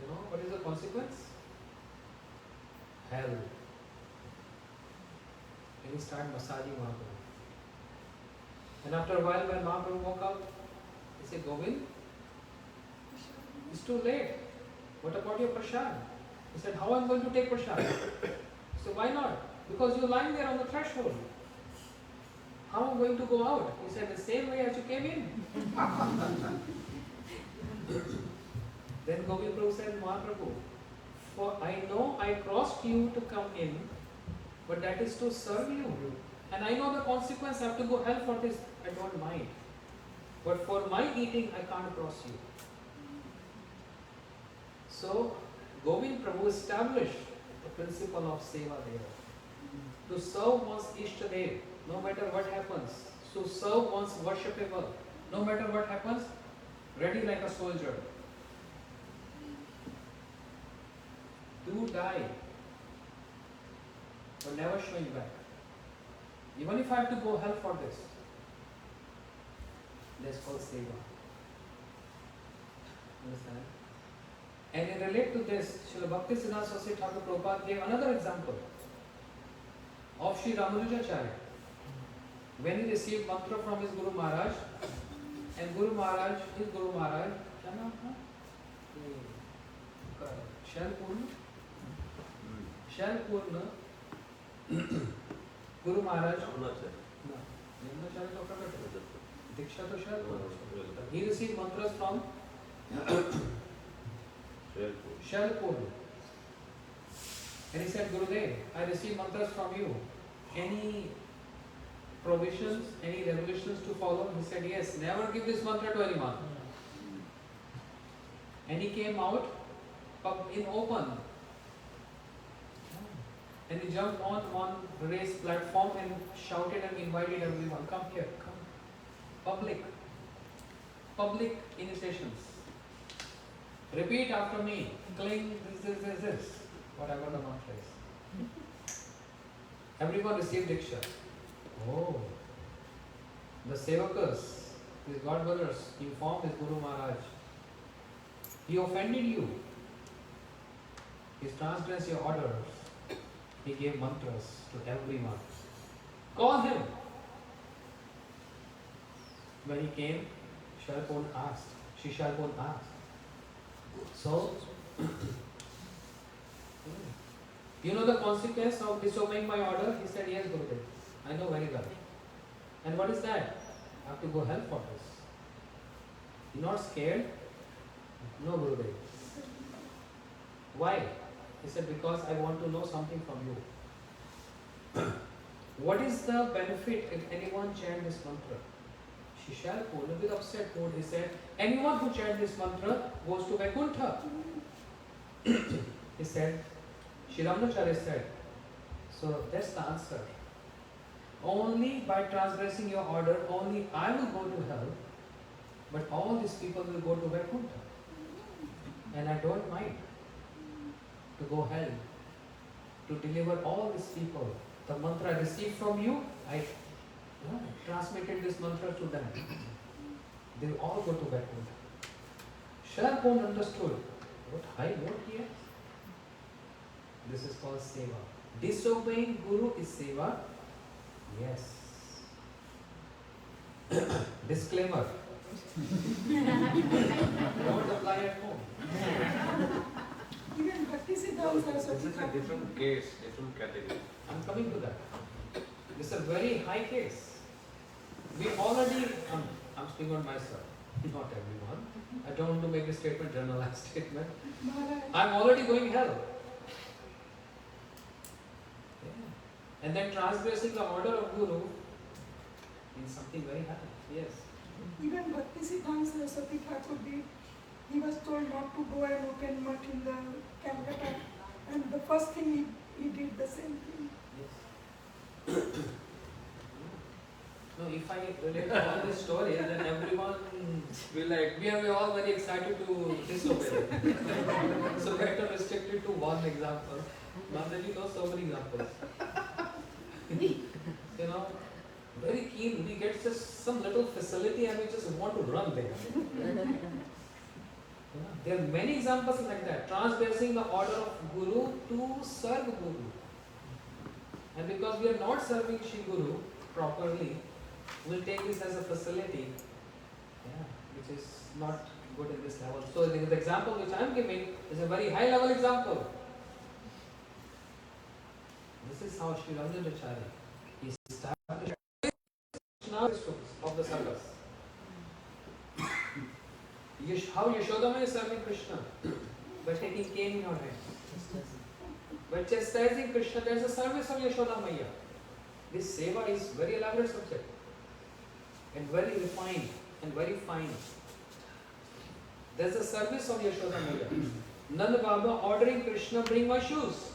You know what is the consequence? Hell. And he started massaging Mahaprabhu. And after a while when Mahaprabhu woke up, he said, Govind, it's too late. What about your prashad? He said, how am I going to take prashad? So why not? Because you're lying there on the threshold. How am I going to go out? He said, the same way as you came in. Then Govind Prabhu said, Mahaprabhu, for I know I crossed you to come in, but that is to serve you. And I know the consequence, I have to go hell for this, I don't mind. But for my eating, I can't cross you. So, Govind Prabhu established the principle of Seva Deva. To serve one's Ishtadev, no matter what happens. To serve one's worshipable, no matter what happens, ready like a soldier. Do die, but never showing back. Even if I have to go hell for this, that's called Seva. Understand? And in relate to this, Srila Bhaktisiddhanta Saraswati Thakur Prabhupada gave another example of Sri Ramanujacharya. When he received mantra from his Guru Maharaj, and Guru Maharaj, his Guru Maharaj, क्या नाम था? शैलपूर्ण Guru Maharaj, Diksha to Shailepurna. He received mantras from Shailepurna. And he said, Gurudev, I received mantras from you. Any provisions, any regulations to follow? He said, yes, never give this mantra to anyone. And he came out in open. And he jumped on one raised platform and shouted and invited everyone, come here, come. Public initiations. Repeat after me, cling this, whatever the mantra is. Everyone received Diksha. Oh, the Sevakas, his God brothers, informed his Guru Maharaj, he offended you. He transgressed your orders. He gave mantras to everyone. Call him. When he came, Shailepurna asked, Shishalpon asked. So, you know the consequence of disobeying my order? He said, yes, Gurudev. I know very well. And what is that? I have to go hell for this. You're not scared? No, Gurudev. Why? He said, because I want to know something from you. What is the benefit if anyone chant this mantra? Shishalpon, with upset mood, he said, anyone who chants this mantra goes to Vaikuntha. He said, Shri Ramanacharya said, so that's the answer. Only by transgressing your order, only I will go to hell, but all these people will go to Vaikuntha. And I don't mind to go hell, to deliver all these people. The mantra I received from you, I transmitted this mantra to them. They will all go to Vaikuntha. Sharpon understood what high note here. This is called seva. Disobeying Guru is seva. Yes. Disclaimer. Don't apply at home. Even Bhakti Siddhanta This is a different case, different category. I'm coming to that. This is a very high case. We already, I'm speaking on myself, not everyone. I don't want to make a statement, generalized statement. Maharaj. I'm already going hell. Yeah. And then transgressing the order of Guru means something very high. Yes. Even Bhakti Siddhanta Saraswati Thakur did. He was told not to go and open mutt in the Calcutta. And the first thing he did the same thing. Yes. No, if I relate all this story, then everyone will like, we are all very excited to disobey. So we have to restrict it to one example. Mandaji knows so many examples. You know, very keen. We get just some little facility and we just want to run there. There are many examples like that. Transgressing the order of Guru to serve Guru. And because we are not serving Shri Guru properly, we'll take this as a facility, which is not good in this level. So the example which I am giving is a very high level example. This is how Shri Ramanacharya established of the service. How Yashodama is serving Krishna by taking cane in her hand. By chastising Krishna, there is a service of Yashoda Maya. This seva is very elaborate subject and very refined and very fine. There is a service of Yashoda Maya. Nanda Baba ordering Krishna, bring my shoes.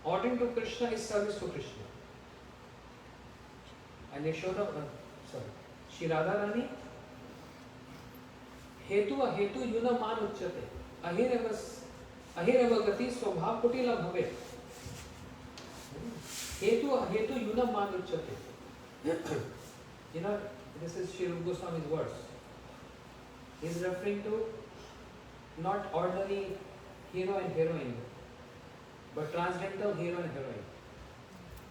Ordering to Krishna is service to Krishna. And Yashoda, Shri Radha Rani, Hetu ahetu yuna man uchyate. Ahireva gati swabhav kutila bhave. Hetu ahetu yuna man uchyate. You know, this is Shri Rupa Goswami's words. He is referring to not ordinary hero and heroine, but transcendental hero and heroine.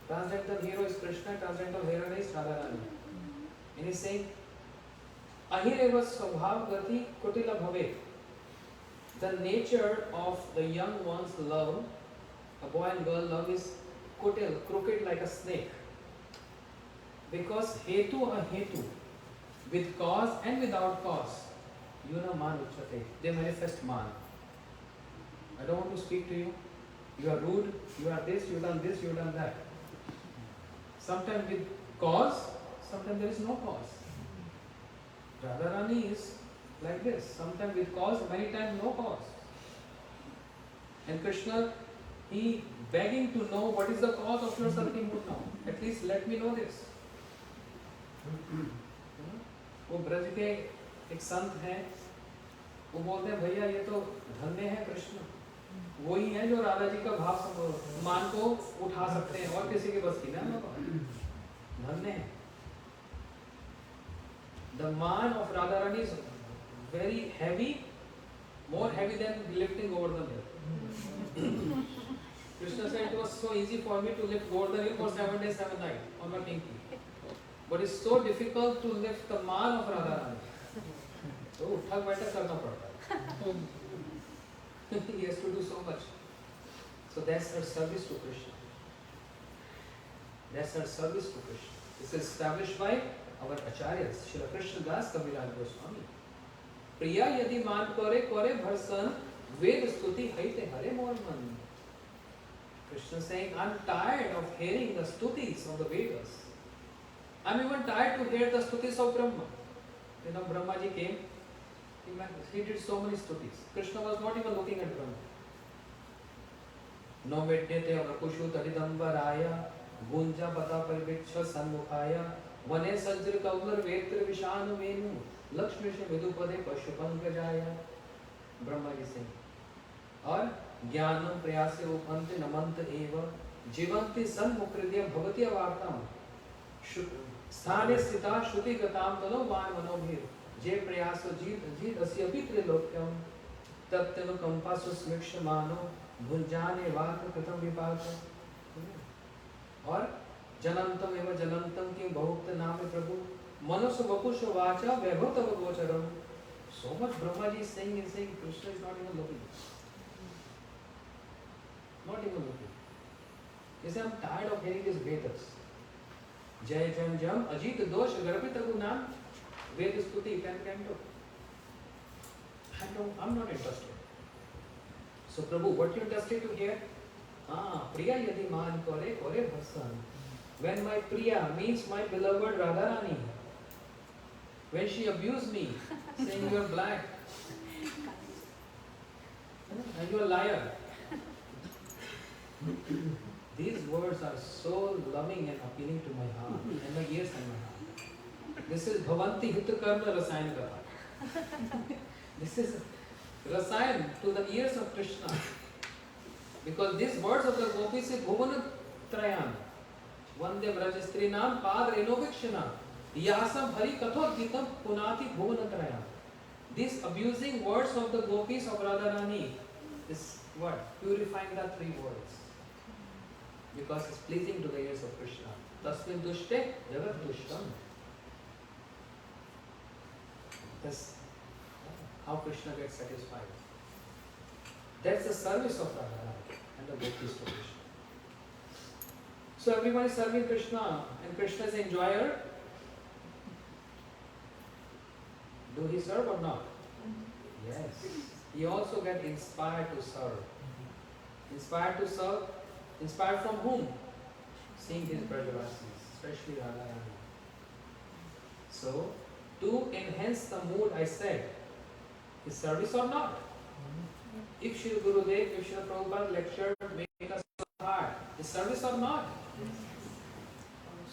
Transcendental hero is Krishna, transcendental heroine is Radharani. And he is saying, Ahireva Swabhav Gati Kutila Bhave. The nature of the young one's love, a boy and girl love, is kutil, crooked like a snake. Because hetu ahetu, with cause and without cause, yuna man uchate, they manifest man. I don't want to speak to you. You are rude, you are this, you have done this, you have done that. Sometimes with cause, sometimes there is no cause. Radharani is like this, sometimes with cause, many times no cause. And Krishna, he begging to know what is the cause of your sulking mood now. At least let me know this. वो ब्रज के एक संत हैं, वो बोलते हैं भैया ये तो धन्य है कृष्ण, वही है जो राधा जी का भाव मान को उठा सकते हैं और किसी के बस की ना धन्य है. The man of Radharani is very heavy, more heavy than lifting over the hill. Krishna said it was so easy for me to lift over the hill for 7 days, 7 nights on my pinky. But it's so difficult to lift the man of Radharani. So उठक बैठक करना पड़ता है. He has to do so much. So that's her service to Krishna. That's her service to Krishna. This is established by our acharyas, Srila Krishna Das Kaviraj Goswami. Priya yadi man kore kore bharsan ved stuti haite hare more man. Krishna is saying, I'm tired of hearing the stutis of the Vedas. I'm even tired to hear the stutis of Brahma. You know, Brahma ji came, he did so many stutis. Krishna was not even looking at Brahma. No medyate avakushu tadidambaraya gunja pata pariviksha sanmukhaya vane sajra kaular vetra vishanu venu lakshmisha vidupade pashu pankajaya. Brahma ji saying. और ज्ञानम प्रयासे उपन्ते नमन्त एव जीवन्ति सन्मुखृत्य भवति अवार्ताम स्थाने स्थिता श्रुति गताम तनो वान मनोभिर जे प्रयासो जीत अस्य अपि त्रिलोक्यम तत्तनु कंपासु स्मिक्षमानो भुंजाने वाक कृतम विपाक. और जनंतम एव जनंतम किं बहुक्त नाम प्रभु मनसु वपुष वाचा वैभव तव गोचरम. So much Brahma ji is saying Krishna is not even looking. Not even looking. He says, I'm tired of hearing these Vedas. Jai Jam Jam Ajit Dosh Garpita Gunam Ved Stuti Canto. I'm not interested. So Prabhu, what you interested to hear? Priya Yadi Man Kore Kore Bhasan. When my Priya means my beloved Radharani, when she abused me, saying you are black and you are a liar. These words are so loving and appealing to my heart and my ears and my heart. This is Bhavanti Hitakarma Rasayan Katha. This is Rasayan to the ears of Krishna. Because these words of the gopis is Bhuvana Trayan. Vande Vrajastrinam Pad Renovikshana Yasam Hari Kathor Gitam Punati Bhuvana Trayan. These abusing words of the gopis of Radharani is what? Purifying the three words. Because it's pleasing to the ears of Krishna. Tasmin dushte jagat dushtam. That's how Krishna gets satisfied. That's the service of Radharani and the gopis to Krishna. So everyone is serving Krishna and Krishna is the enjoyer. Do he serve or not? Yes. He also gets inspired to serve. Inspired to serve. Inspired from whom? Seeing his Brajavasis, especially Radharani. So, to enhance the mood, I said, is service or not? If Shri Gurudev, if Shri Prabhupada lectured, make us hard, is service or not?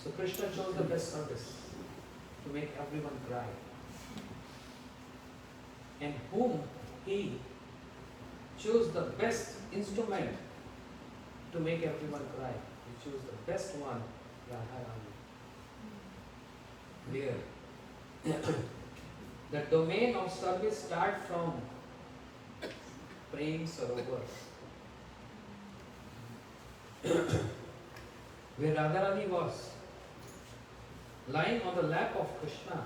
So Krishna chose the best service to make everyone cry. And whom he chose the best instrument to make everyone cry. He chose the best one, Radharani. Where the domain of service starts from Prem Sarovar. Where Radharani was lying on the lap of Krishna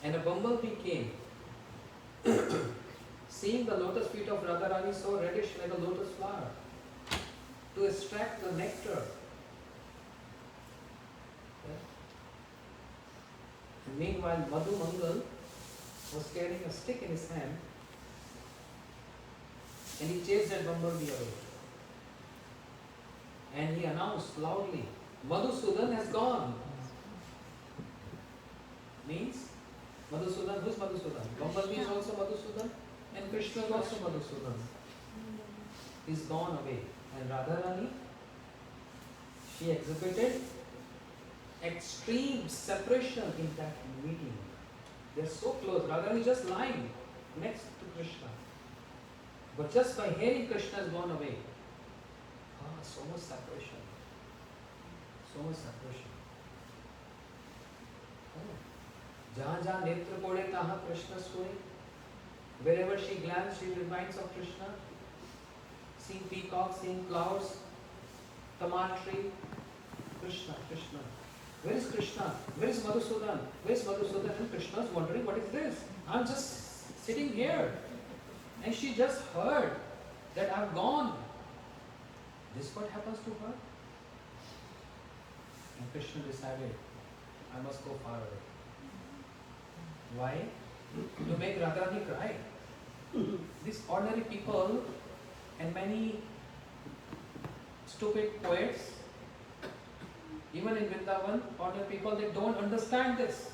and a bumblebee came. Seeing the lotus feet of Radharani so reddish like a lotus flower, to extract the nectar. And meanwhile, Madhu Mangal was carrying a stick in his hand and he chased that bumblebee away. And he announced loudly, Madhusudan has gone. Means, Madhusudan, who's Madhusudan? Bumblebee is also Madhusudan. And Krishna is also Madhusudan. He's gone away. And Radharani, she exhibited extreme separation in that meeting. They're so close. Radharani just lying next to Krishna. But just by hearing Krishna has gone away. So much separation. So much separation. Jahan jahan netra pode taha Krishna soye. Wherever she glanced, she reminds of Krishna. Seeing peacocks, seeing clouds, tamal tree, Krishna, Krishna. Where is Krishna? Where is Madhusudan? Where is Madhusudan? And Krishna is wondering, what is this? I'm just sitting here. And she just heard that I've gone. This what happens to her? And Krishna decided, I must go far away. Why? To make Radharani cry. These ordinary people and many stupid poets, even in Vrindavan, ordinary people, they don't understand this.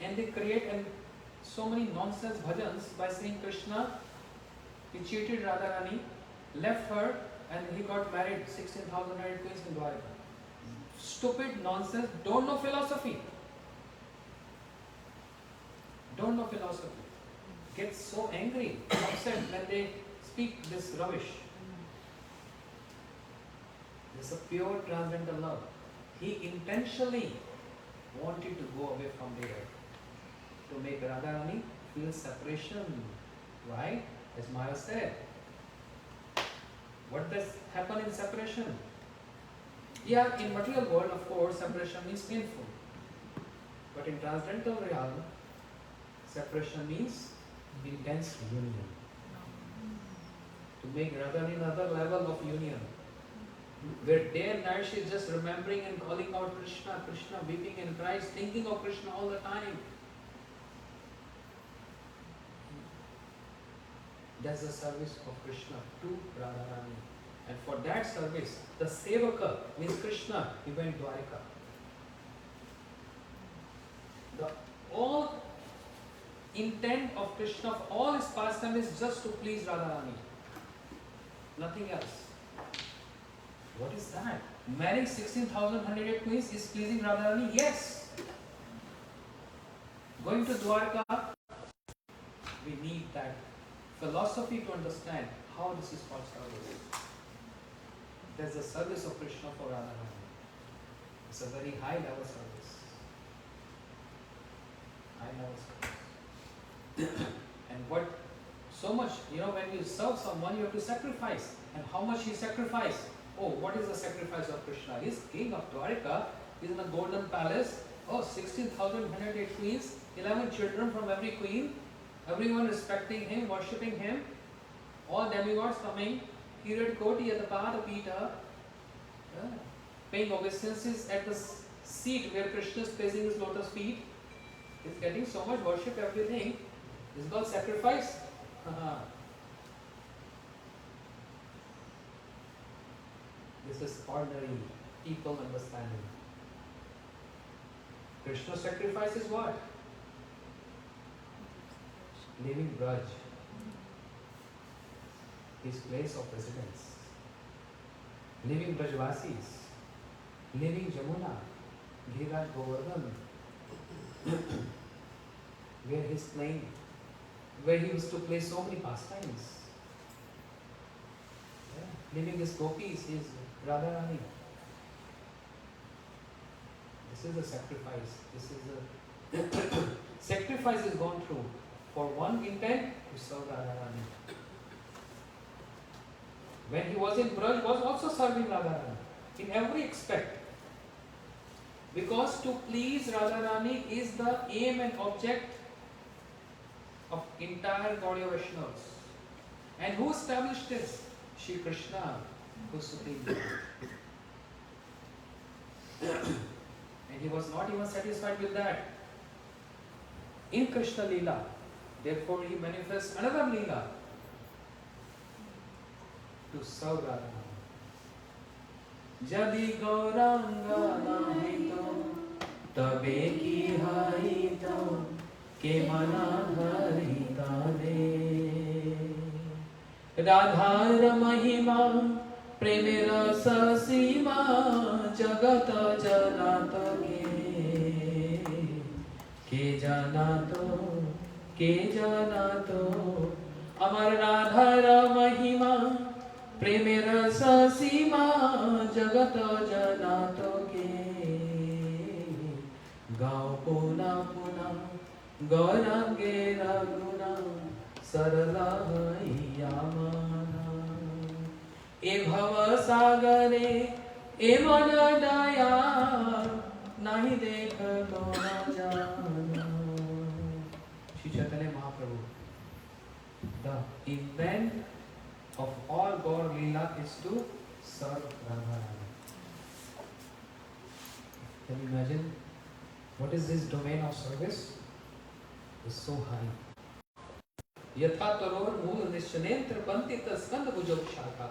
And they create so many nonsense bhajans by saying Krishna, he cheated Radharani, left her, and he got married 16,100 queens in Dwarka. Stupid nonsense, don't know philosophy. Don't know philosophy. Get so angry, upset when they speak this rubbish. This is a pure transcendental love. He intentionally wanted to go away from there to make Radharani feel separation. Why? As Maya said, what does happen in separation? Yeah, in material world, of course, separation means painful. But in transcendental realm, separation means intense union. To make Radharani another level of union, where day and night she is just remembering and calling out Krishna, Krishna, weeping in Christ, thinking of Krishna all the time. That's the service of Krishna to Radharani. And for that service, the Sevaka means Krishna, he went Dwarika. The all intent of Krishna, of all his pastime, is just to please Radharani. Nothing else. What is that? Marrying 16,108 queens is pleasing Radharani? Yes. Going to Dwarka, we need that philosophy to understand how this is called service. There's a service of Krishna for Radharani. It's a very high level service. High level service. And what so much, when you serve someone, you have to sacrifice. And how much he sacrificed? Oh, what is the sacrifice of Krishna? He's king of Dwarika. He's in a golden palace. Oh, 16,108 queens, 11 children from every queen. Everyone respecting him, worshipping him. All demigods coming. Hiradkoti at the Pada Pita. Paying obeisances at the seat where Krishna is placing his lotus feet. He's getting so much worship, everything. This is called sacrifice. This is ordinary people understanding. Krishna's sacrifice is what? Leaving Braj, his place of residence. Leaving Brajvasis, leaving Jamuna, Giriraj Govardhan, where he's playing, where he used to play so many pastimes. Leaving his gopis, his Radharani. This is a sacrifice. This is a sacrifice is gone through for one intent to serve Radharani. When he was in Braj, he was also serving Radharani in every aspect. Because to please Radharani is the aim and object of entire Gaudiya Vaishnavas. And who established this? Shri Krishna, who is Supreme Lord. And he was not even satisfied with that. In Krishna Leela, therefore he manifests another Leela to serve Radharani. Jadi Gauranga Nahito Tabe ki haito Ke mana harita de Radhar Mahima Premera Sasima Jagata Janato Ke Janato Amar Radhar Mahima Preme rasa sima jagat janato ke Gao puna puna Gaurange raguna Sarala yamana E bhava sagare ए मन दया नहीं देख तो न जाना. Sri Chaitanya Mahaprabhu, the event of all God Leela is to serve Radharani. Can you imagine what is this domain of service? It's so high. Yatha taror mool nishanentra pantita skanda bhujam shaka.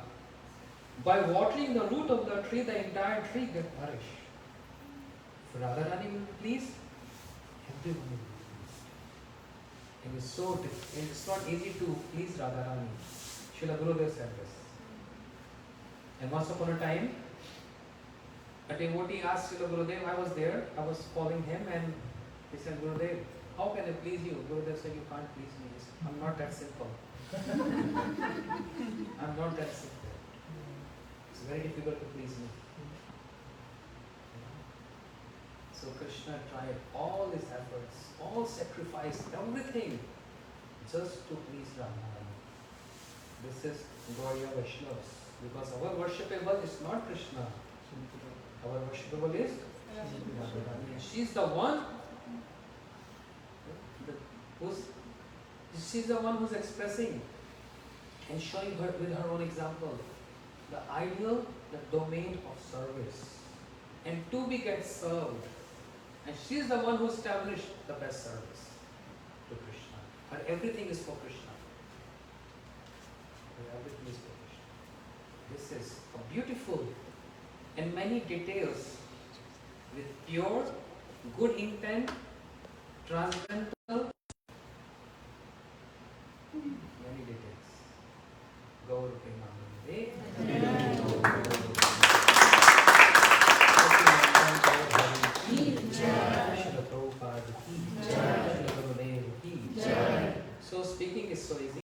By watering the root of the tree, the entire tree gets nourished. If Radharani will please, everyone will. And it's not easy to please Radharani. Srila Gurudev said this. And once upon a time, a devotee asked Srila Gurudev, I was there, I was following him, and he said, Gurudev, how can I please you? Gurudev said, you can't please me. He said, I'm not that simple. I'm not that simple. It's very difficult to please me. So Krishna tried all his efforts, all sacrificed, everything just to please Radharani. This is Gauriya Vaishnavas. Because our worshipable is not Krishna. Our worshipable is Radharani. She's the one who's expressing and showing her with her own example the ideal, the domain of service. And to be get served. And she is the one who established the best service to Krishna. Her everything is for Krishna. Her everything is for Krishna. This is a beautiful and many details with pure, good intent, transcendental, many details. Gaur Premanande. So speaking is so easy.